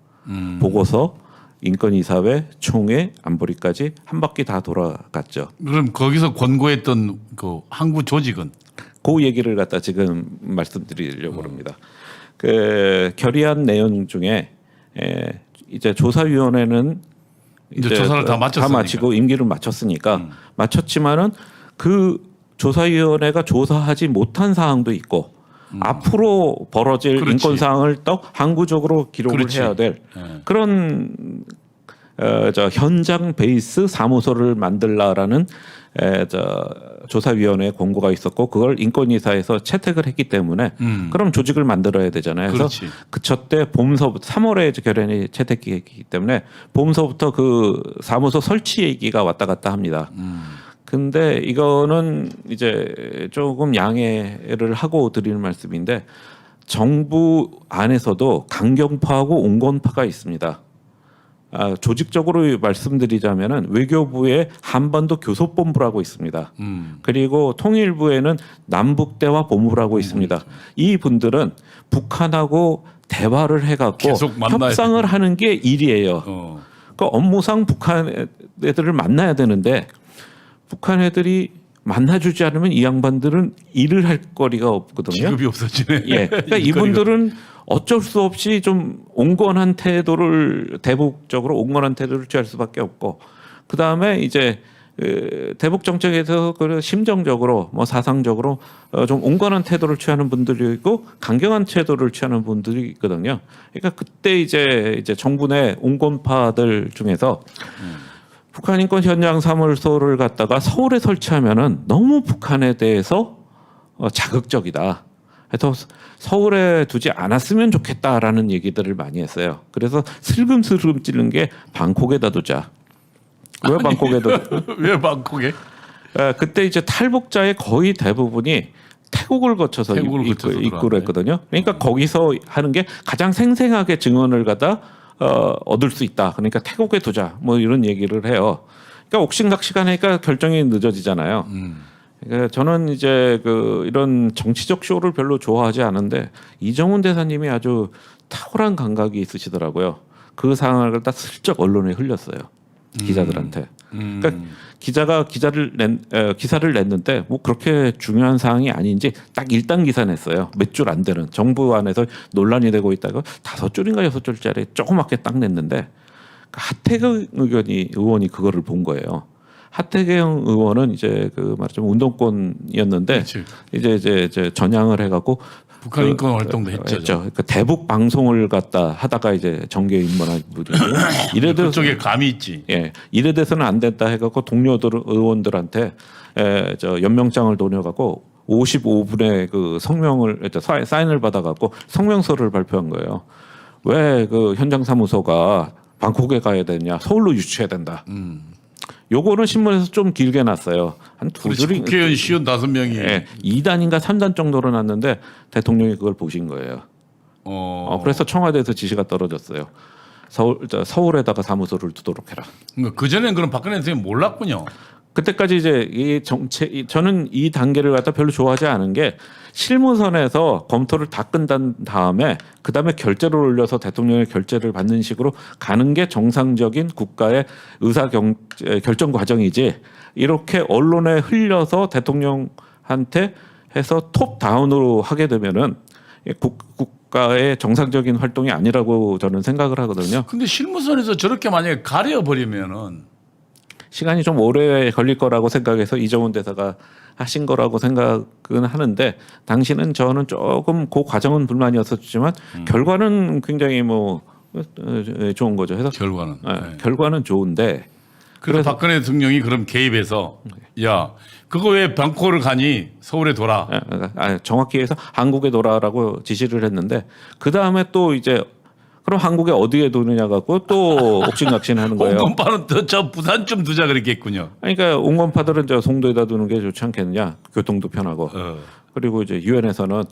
보고서, 인권이사회, 총회, 안보리까지 한 바퀴 다 돌아갔죠. 그럼 거기서 권고했던 그 항구 조직은 그 얘기를 갖다 지금 말씀드리려고 합니다. 그 결의안 내용 중에 이제 조사위원회는 이제 조사를 다 마쳤으니까. 마치고 임기를 마쳤으니까 마쳤지만은 그 조사위원회가 조사하지 못한 사항도 있고 앞으로 벌어질 그렇지. 인권 사항을 또 항구적으로 기록을 그렇지. 해야 될 그런 현장 베이스 사무소를 만들라라는 조사위원회 공고가 있었고 그걸 인권이사에서 채택을 했기 때문에 그럼 조직을 만들어야 되잖아요. 그래서 그렇지. 그첫 때 봄서부터 3월에 결연이 채택했기 때문에 봄서부터 그 사무소 설치 얘기가 왔다 갔다 합니다. 근데 이거는 이제 조금 양해를 하고 드리는 말씀인데 정부 안에서도 강경파하고 온건파가 있습니다. 조직적으로 말씀드리자면은 외교부에 한반도 교섭본부라고 있습니다. 그리고 통일부에는 남북대화 본부라고 있습니다. 이 분들은 북한하고 대화를 해갖고 계속 만나야 협상을 되고. 하는 게 일이에요. 그 업무상 북한 애들을 만나야 되는데 북한 애들이 만나주지 않으면 이 양반들은 일을 할 거리가 없거든요. 지급이 없어지네. 예, 그러니까 이분들은 어쩔 수 없이 좀 온건한 태도를 대북적으로 온건한 태도를 취할 수밖에 없고 그 다음에 이제 대북 정책에서 그 심정적으로 뭐 사상적으로 좀 온건한 태도를 취하는 분들이 있고 강경한 태도를 취하는 분들이 있거든요. 그러니까 그때 이제 정부 내 온건파들 중에서 북한 인권 현장 사무소를 갖다가 서울에 설치하면은 너무 북한에 대해서 자극적이다. 그래서 서울에 두지 않았으면 좋겠다라는 얘기들을 많이 했어요. 그래서 슬금슬금 찌른 게 방콕에다 두자. 왜 방콕에다? 왜 방콕에? 그때 이제 탈북자의 거의 대부분이 태국을 거쳐서 태국을 거쳐서 입구를 했거든요. 그러니까 거기서 하는 게 가장 생생하게 증언을 갖다 얻을 수 있다. 그러니까 태국에 두자. 뭐 이런 얘기를 해요. 그러니까 옥신각신하니까 결정이 늦어지잖아요. 그러니까 저는 이제 이런 정치적 쇼를 별로 좋아하지 않은데 이정훈 대사님이 아주 탁월한 감각이 있으시더라고요. 그 상황을 갖다 슬쩍 언론에 흘렸어요. 기자들한테. 그러니까 기자가 기사를 냈는데 뭐 그렇게 중요한 사항이 아닌지 딱 1단 기사 냈어요. 몇 줄 안 되는. 정부 안에서 논란이 되고 있다고 5줄인가 6줄짜리 조그맣게 딱 냈는데 하태경 의원이 그거를 본 거예요. 하태경 의원은 이제 말하자면 운동권이었는데 그렇지. 이제 전향을 해갖고 북한 인권 활동도 했죠. 그러니까 대북 방송을 갖다 하다가 이제 정계에 입문한 분이고요. 이래도 그쪽에 감이 있지. 예, 이래 돼서는 안 된다 해갖고 동료들 의원들한테 연명장을 돌려갖고 55분의 그 성명을 사인을 받아갖고 성명서를 발표한 거예요. 왜 그 현장 사무소가 방콕에 가야 되냐? 서울로 유치해야 된다. 요거는 신문에서 좀 길게 났어요. 한 두 그렇지, 줄이 국회의원 55명이 예, 2단인가 3단 정도로 났는데 대통령이 그걸 보신 거예요. 그래서 청와대에서 지시가 떨어졌어요. 서울에다가 사무소를 두도록 해라. 그 전엔 그럼 박근혜 대통령이 몰랐군요. 그때까지 이제 이 정책, 저는 이 단계를 갖다 별로 좋아하지 않은 게 실무선에서 검토를 다 끝난 다음에 그 다음에 결재를 올려서 대통령의 결재를 받는 식으로 가는 게 정상적인 국가의 결정 과정이지, 이렇게 언론에 흘려서 대통령한테 해서 톱 다운으로 하게 되면은 국가의 정상적인 활동이 아니라고 저는 생각을 하거든요. 근데 실무선에서 저렇게 만약에 가려버리면은 시간이 좀 오래 걸릴 거라고 생각해서 이정훈 대사가 하신 거라고 생각은 하는데, 당시는 저는 조금 그 과정은 불만이었었지만 결과는 굉장히 뭐 좋은 거죠. 해서 결과는. 네. 결과는 좋은데, 그래서 박근혜 대통령이 그럼 개입해서 야 그거 왜 방콕을 가니 서울에 돌아. 정확히 해서 한국에 돌아라고 지시를 했는데, 그 다음에 또 이제 그럼 한국에 어디에 두느냐 갖고 또 옥신각신하는 거예요. 홍건파는 저 부산 좀 두자 그랬겠군요. 그러니까 온건파들은 저 송도에다 두는 게 좋지 않겠느냐, 교통도 편하고. 그리고 이제 유엔에서는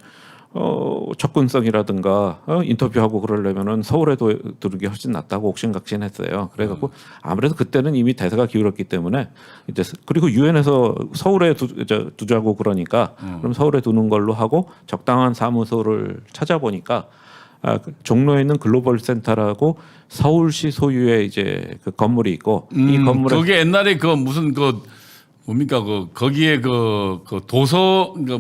접근성이라든가 인터뷰하고 그러려면은 서울에 두는 게 훨씬 낫다고 옥신각신했어요. 그래갖고 아무래도 그때는 이미 대세가 기울었기 때문에 이제, 그리고 유엔에서 서울에 두자고 그러니까 그럼 서울에 두는 걸로 하고 적당한 사무소를 찾아보니까 종로에 있는 글로벌 센터라고 서울시 소유의 이제 그 건물이 있고, 이 건물에 그게 옛날에 그 무슨 그 뭡니까 그 거기에 그 도서 그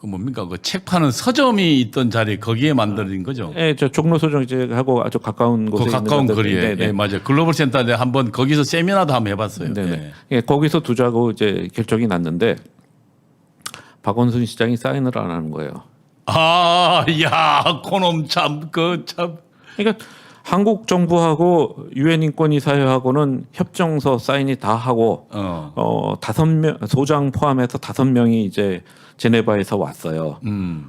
뭡니까 그 책 파는 서점이 있던 자리 거기에 만들어진 거죠. 예, 저 종로 소정지하고 아주 가까운 곳에 그 가까운 있는 거리에. 데인데, 네, 맞아요. 글로벌 센터에 한번 거기서 세미나도 한번 해봤어요. 네네. 네. 예, 거기서 두자고 이제 결정이 났는데 박원순 시장이 사인을 안 하는 거예요. 그놈 참. 그러니까 한국 정부하고 유엔 인권이사회하고는 협정서 사인이 다 하고 5명 소장 포함해서 5명이 이제 제네바에서 왔어요.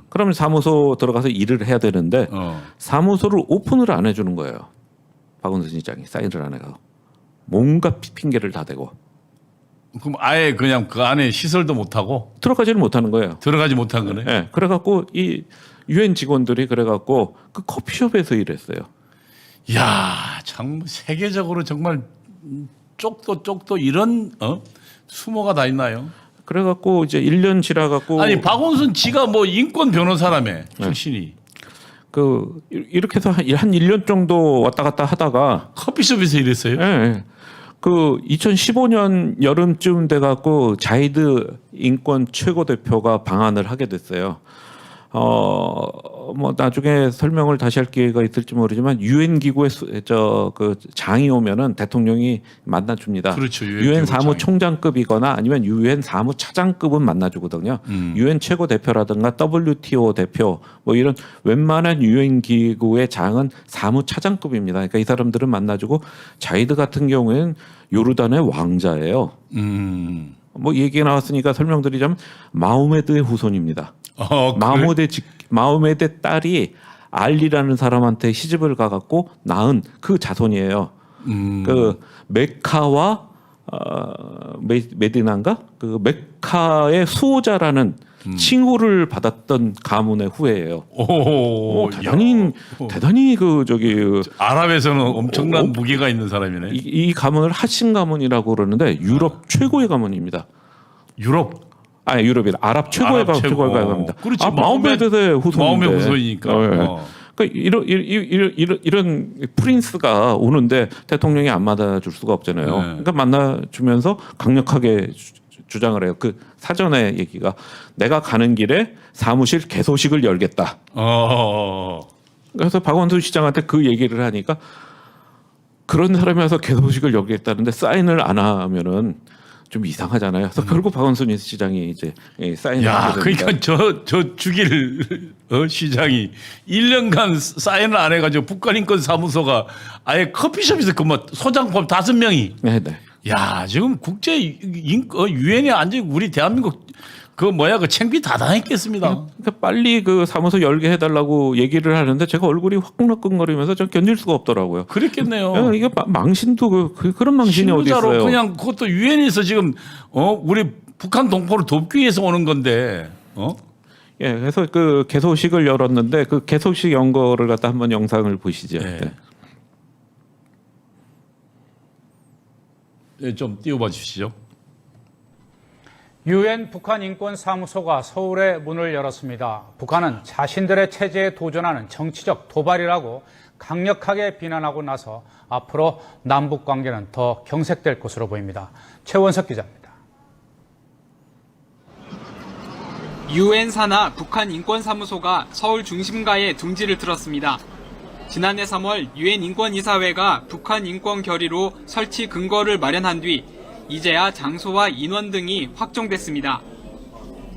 그러면 사무소 들어가서 일을 해야 되는데 사무소를 오픈을 안 해주는 거예요. 박원순 시장이 사인을 안 해서 뭔가 핑계를 다 대고. 그럼 아예 그냥 그 안에 시설도 못 하고 들어가지를 못하는 거예요. 들어가지 못한 거네. 네, 그래갖고 이 유엔 직원들이 그래갖고 그 커피숍에서 일했어요. 야, 참 세계적으로 정말 쪽도 이런 수모가 다 있나요? 그래갖고 이제 1년 지나갖고 아니 박원순 지가 뭐 인권 변호사라며 출신이. 이렇게 해서 한 1년 정도 왔다 갔다 하다가 커피숍에서 일했어요? 네. 그 2015년 여름쯤 돼갖고 자이드 인권 최고 대표가 방한을 하게 됐어요. 뭐 나중에 설명을 다시 할 기회가 있을지 모르지만 유엔 기구의 그 장이 오면은 대통령이 만나줍니다. 그렇죠. 유엔 사무총장급이거나 아니면 유엔 사무차장급은 만나주거든요. 유엔 최고 대표라든가 WTO 대표 뭐 이런 웬만한 유엔 기구의 장은 사무차장급입니다. 그러니까 이 사람들은 만나주고, 자이드 같은 경우에는 요르단의 왕자예요. 뭐 얘기가 나왔으니까 설명드리자면 마호메드의 후손입니다. 마호메드 딸이 알리라는 사람한테 시집을 가갖고 낳은 그 자손이에요. 그 메카와 메디나인가? 그 메카의 수호자라는 칭호를 받았던 가문의 후예예요. 대단히 그 저기 아랍에서는 엄청난 무게가 있는 사람이네. 이 가문을 하신 가문이라고 그러는데 유럽 최고의 가문입니다. 유럽이 아랍 최고의 가문입니다. 그렇지. 마호메드의 후손인데. 마호메드 후손이니까. 그러니까 이런 프린스가 오는데 대통령이 안 만나줄 수가 없잖아요. 그러니까 만나주면서 강력하게 주장을 해요. 그 사전에 얘기가 내가 가는 길에 사무실 개소식을 열겠다. 그래서 박원순 시장한테 그 얘기를 하니까 그런 사람이 와서 개소식을 열겠다는데 사인을 안 하면은 좀 이상하잖아요. 그래서 결국 박원순 시장이 이제 사인을 하게 됩니다. 그러니까 저 죽일 시장이 1년간 사인을 안 해가지고 북한인권사무소가 아예 커피숍에서 소장 포함 5명이. 네. 야, 지금 국제 유엔에 앉아 우리 대한민국 그 뭐야 그 챙비 다 당했겠습니다. 그러니까 빨리 그 사무소 열게 해달라고 얘기를 하는데 제가 얼굴이 화끈화끈거리면서 좀 견딜 수가 없더라고요. 그랬겠네요. 이게 망신도 그런 망신이 어디 실무자로 있어요? 그냥 그것도 유엔에서 지금 우리 북한 동포를 돕기 위해서 오는 건데. 예, 그래서 그 개소식을 열었는데 그 개소식 연 거를 갖다 한번 영상을 보시죠. 네. 네. 네, 좀 띄워봐 주시죠. 유엔 북한 인권 사무소가 서울에 문을 열었습니다. 북한은 자신들의 체제에 도전하는 정치적 도발이라고 강력하게 비난하고 나서 앞으로 남북 관계는 더 경색될 것으로 보입니다. 최원석 기자입니다. 유엔 산하 북한 인권사무소가 서울 중심가에 둥지를 틀었습니다. 지난해 3월 유엔 인권이사회가 북한 인권 결의로 설치 근거를 마련한 뒤 이제야 장소와 인원 등이 확정됐습니다.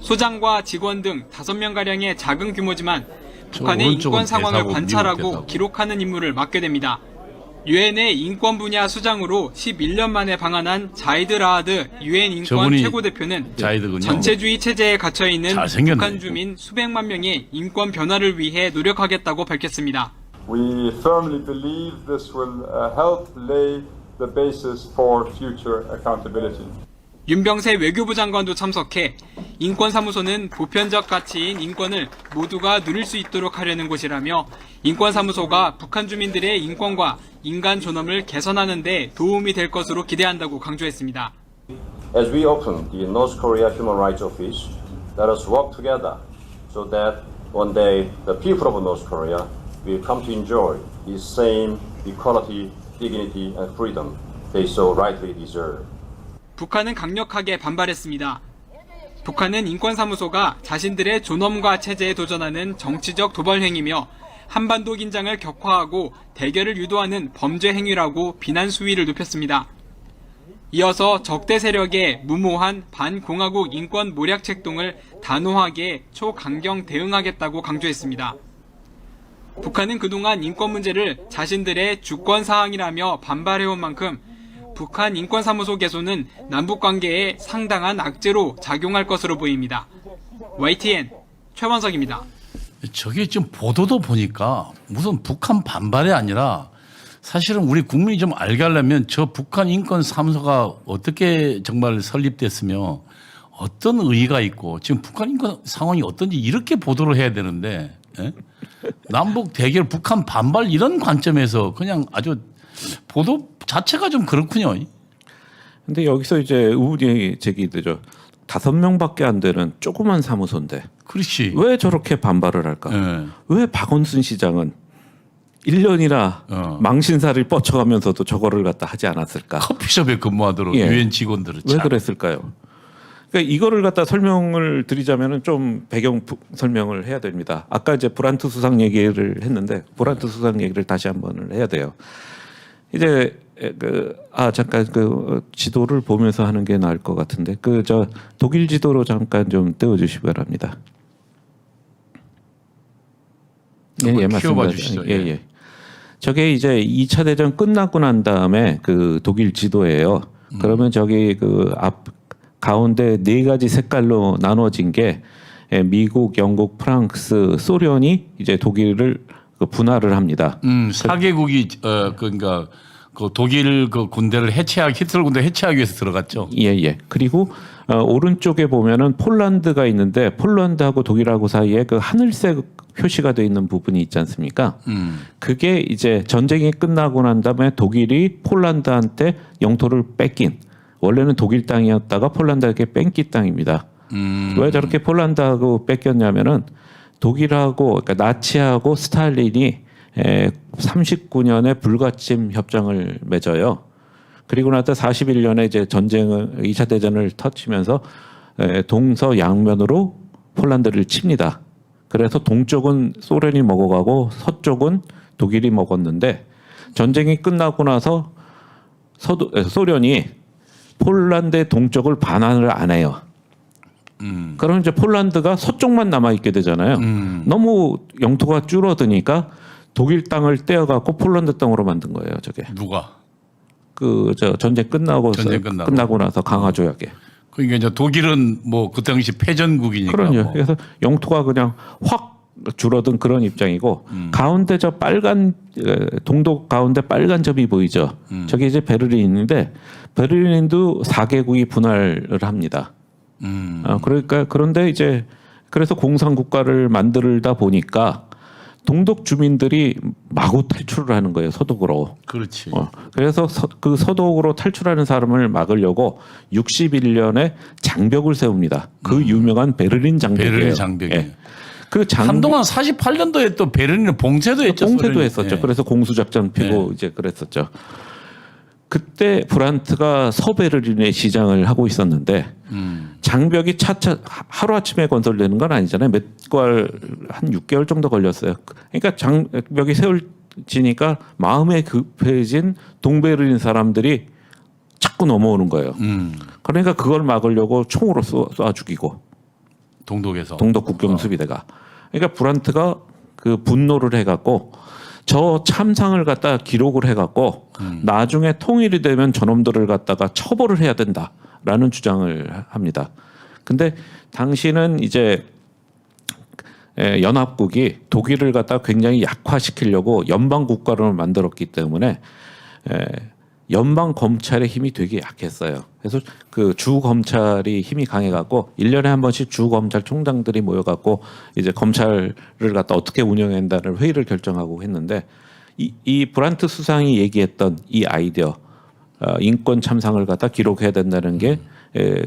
소장과 직원 등 5명가량의 작은 규모지만 북한의 인권 상황을 관찰하고 기록하는 임무를 맡게 됩니다. 유엔의 인권 분야 수장으로 11년 만에 방한한 자이드 라하드 유엔 인권 최고대표는 전체주의 체제에 갇혀있는 북한 주민 수백만 명의 인권 변화를 위해 노력하겠다고 밝혔습니다. We firmly believe this will help lay the basis for future accountability. 윤병세 외교부 장관도 참석해 인권사무소는 보편적 가치인 인권을 모두가 누릴 수 있도록 하려는 곳이라며 인권사무소가 북한 주민들의 인권과 인간 존엄을 개선하는 데 도움이 될 것으로 기대한다고 강조했습니다. As we open the North Korea Human Rights Office, let us work together so that one day the people of North Korea will come to enjoy the same equality, dignity and freedom they so rightly deserve. 북한은 강력하게 반발했습니다. 북한은 인권사무소가 자신들의 존엄과 체제에 도전하는 정치적 도발 행위며 한반도 긴장을 격화하고 대결을 유도하는 범죄 행위라고 비난 수위를 높였습니다. 이어서 적대 세력의 무모한 반공화국 인권 모략 책동을 단호하게 초강경 대응하겠다고 강조했습니다. 북한은 그동안 인권 문제를 자신들의 주권 사항이라며 반발해온 만큼 북한 인권사무소 개소는 남북관계에 상당한 악재로 작용할 것으로 보입니다. YTN 최원석입니다. 저게 좀 보도도 보니까 무슨 북한 반발이 아니라 사실은 우리 국민이 좀 알게 하려면 저 북한 인권사무소가 어떻게 정말 설립됐으며 어떤 의의가 있고 지금 북한 인권 상황이 어떤지 이렇게 보도를 해야 되는데 남북 대결 북한 반발 이런 관점에서 그냥 아주 보도 자체가 좀 그렇군요. 근데 여기서 이제 의문이 제기되죠. 5명밖에 안 되는 조그만 사무소인데. 그렇지. 왜 저렇게 반발을 할까? 네. 왜 박원순 시장은 1년이나 망신살을 뻗쳐가면서도 저거를 갖다 하지 않았을까? 커피숍에 근무하도록 유엔 직원들은 왜 그랬을까요? 그러니까 이거를 갖다 설명을 드리자면은 좀 배경 설명을 해야 됩니다. 아까 이제 브란트 수상 얘기를 했는데 브란트 수상 얘기를 다시 한번 해야 돼요. 이제 잠깐 지도를 보면서 하는 게 나을 것 같은데 독일 지도로 잠깐 좀 떼어주시기 바랍니다. 예, 맞습니다. 주시죠. 예. 저게 이제 2차 대전 끝나고 난 다음에 그 독일 지도예요. 그러면 저기 앞 가운데 4가지 색깔로 나눠진 게 미국, 영국, 프랑스, 소련이 이제 독일을 분할을 합니다. 4개국이 그러니까 그 독일 그 군대를 히틀러 군대 해체하기 위해서 들어갔죠. 예. 그리고 오른쪽에 보면은 폴란드가 있는데 폴란드하고 독일하고 사이에 그 하늘색 표시가 돼 있는 부분이 있지 않습니까? 그게 이제 전쟁이 끝나고 난 다음에 독일이 폴란드한테 영토를 뺏긴 원래는 독일 땅이었다가 폴란드에게 뺏긴 땅입니다. 왜 저렇게 폴란드하고 뺏겼냐면은 독일하고 그러니까 나치하고 스탈린이 39년에 불가침 협정을 맺어요. 그리고 나서 41년에 이제 2차 대전을 터치면서 동서양면으로 폴란드를 칩니다. 그래서 동쪽은 소련이 먹어가고 서쪽은 독일이 먹었는데 전쟁이 끝나고 나서 소련이 폴란드의 동쪽을 반환을 안 해요. 그럼 이제 폴란드가 서쪽만 남아 있게 되잖아요. 너무 영토가 줄어드니까 독일 땅을 떼어갖고 폴란드 땅으로 만든 거예요. 저게 누가? 전쟁 끝나고 나서 강화 조약에. 그러니까 이제 독일은 뭐 그 당시 패전국이니까. 그럼요. 뭐. 그래서 영토가 그냥 확 줄어든 그런 입장이고 가운데 저 빨간 동독 가운데 빨간 점이 보이죠. 저게 이제 베를린인데 베를린도 4개국이 분할을 합니다. 그러니까 그런데 이제 그래서 공산 국가를 만들다 보니까 동독 주민들이 마구 탈출을 하는 거예요, 서독으로. 그렇지. 그래서 그 서독으로 탈출하는 사람을 막으려고 61년에 장벽을 세웁니다. 그 유명한 베를린 장벽이에요. 베를린 장벽이. 예. 한동안 48년도에 또 베를린을 봉쇄도 했죠. 봉쇄도 소련이. 했었죠. 예. 그래서 공수작전 피고 이제 그랬었죠. 그때 브란트가 서베를린의 시장을 하고 있었는데 장벽이 차차 하루아침에 건설되는 건 아니잖아요. 한 6개월 정도 걸렸어요. 그러니까 장벽이 세워지니까 마음에 급해진 동베를린 사람들이 자꾸 넘어오는 거예요. 그러니까 그걸 막으려고 총으로 쏴 죽이고 동독에서. 동독 국경 수비대가. 그러니까 브란트가 그 분노를 해갖고 저 참상을 갖다 기록을 해갖고 나중에 통일이 되면 저놈들을 갖다가 처벌을 해야 된다라는 주장을 합니다. 근데 당시는 이제 연합국이 독일을 갖다 굉장히 약화시키려고 연방 국가를 만들었기 때문에 연방 검찰의 힘이 되게 약했어요. 그래서 그 주 검찰이 힘이 강해갖고 1년에 한 번씩 주 검찰총장들이 모여갖고 이제 검찰을 갖다 어떻게 운영해야 한다는 회의를 결정하고 했는데 이 브란트 수상이 얘기했던 이 아이디어 인권 참상을 갖다 기록해야 된다는 게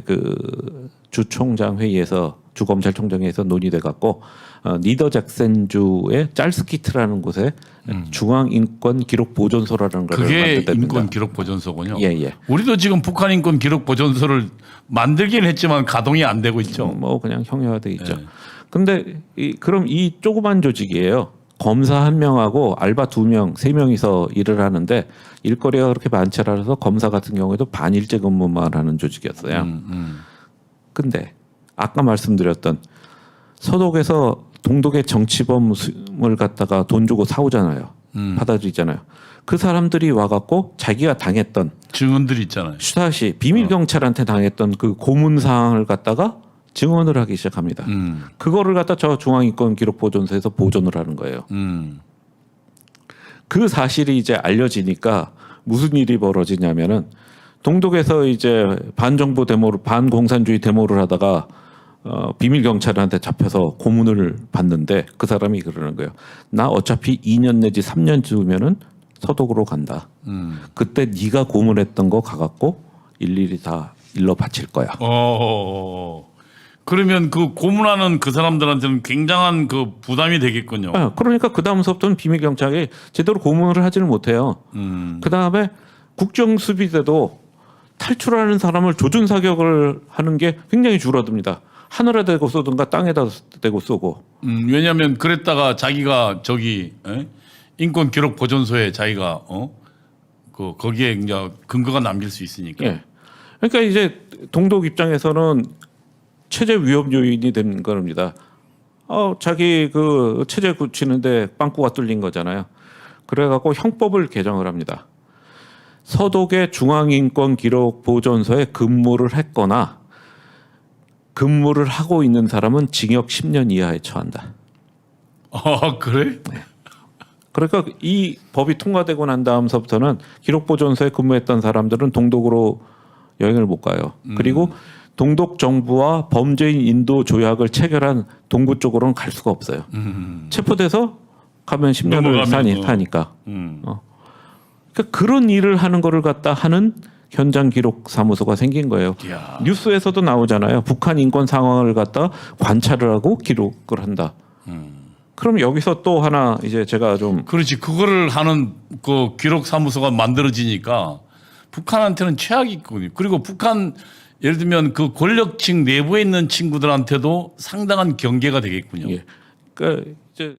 그 주총장 회의에서 주 검찰총장회에서 논의돼갖고 니더작센주의 짤스키트라는 곳에 중앙 인권 기록 보존소라는 걸 그게 만들답니다. 인권 기록 보존소군요. 예. 우리도 지금 북한 인권 기록 보존소를 만들긴 했지만 가동이 안 되고 있죠. 뭐 그냥 형용화돼 있죠. 근데 그럼 이 조그만 조직이에요. 검사 1명하고 알바 2명, 3명이서 일을 하는데 일거리가 그렇게 많지 않아서 검사 같은 경우에도 반일제 근무만 하는 조직이었어요. 근데 아까 말씀드렸던 서독에서 동독의 정치범을 갖다가 돈 주고 사오잖아요. 받아들이잖아요. 그 사람들이 와갖고 자기가 당했던 증언들이 있잖아요. 수사시 비밀 경찰한테 당했던 그 고문 사항을 갖다가 증언을 하기 시작합니다. 그거를 갖다 저 중앙인권기록보존소에서 보존을 하는 거예요. 그 사실이 이제 알려지니까 무슨 일이 벌어지냐면은 동독에서 이제 반정부 데모를 반공산주의 데모를 하다가 비밀 경찰한테 잡혀서 고문을 받는데 그 사람이 그러는 거예요. 나 어차피 2년 내지 3년 주면은 서독으로 간다. 그때 네가 고문했던 거 가갖고 일일이 다 일러 바칠 거야. 그러면 그 고문하는 그 사람들한테는 굉장한 그 부담이 되겠군요. 그러니까 그 다음부터는 비밀 경찰이 제대로 고문을 하지를 못해요. 그 다음에 국정수비대도 탈출하는 사람을 조준 사격을 하는 게 굉장히 줄어듭니다. 하늘에 대고 쏘든가 땅에다 대고 쏘고. 왜냐하면 그랬다가 자기가 저기 인권 기록 보존소에 자기가 그 거기에 이제 근거가 남길 수 있으니까. 예. 그러니까 이제 동독 입장에서는 체제 위협 요인이 되는 겁니다. 자기 그 체제 굳히는데 빵꾸가 뚫린 거잖아요. 그래갖고 형법을 개정을 합니다. 서독의 중앙인권기록보존소에 근무를 했거나 근무를 하고 있는 사람은 징역 10년 이하에 처한다. 그래? 네. 그러니까 이 법이 통과되고 난 다음서부터는 기록보존소에 근무했던 사람들은 동독으로 여행을 못 가요. 그리고 동독 정부와 범죄인 인도 조약을 체결한 동부 쪽으로는 갈 수가 없어요. 체포돼서 가면 10년을 사니까. 그러니까 그런 일을 하는 거를 갖다 하는 현장 기록 사무소가 생긴 거예요. 이야. 뉴스에서도 나오잖아요. 북한 인권 상황을 갖다 관찰을 하고 기록을 한다. 그럼 여기서 또 하나 이제 제가 좀 그렇지. 그거를 하는 그 기록 사무소가 만들어지니까 북한한테는 최악이군요. 그리고 북한 예를 들면 그 권력층 내부에 있는 친구들한테도 상당한 경계가 되겠군요. 그러니까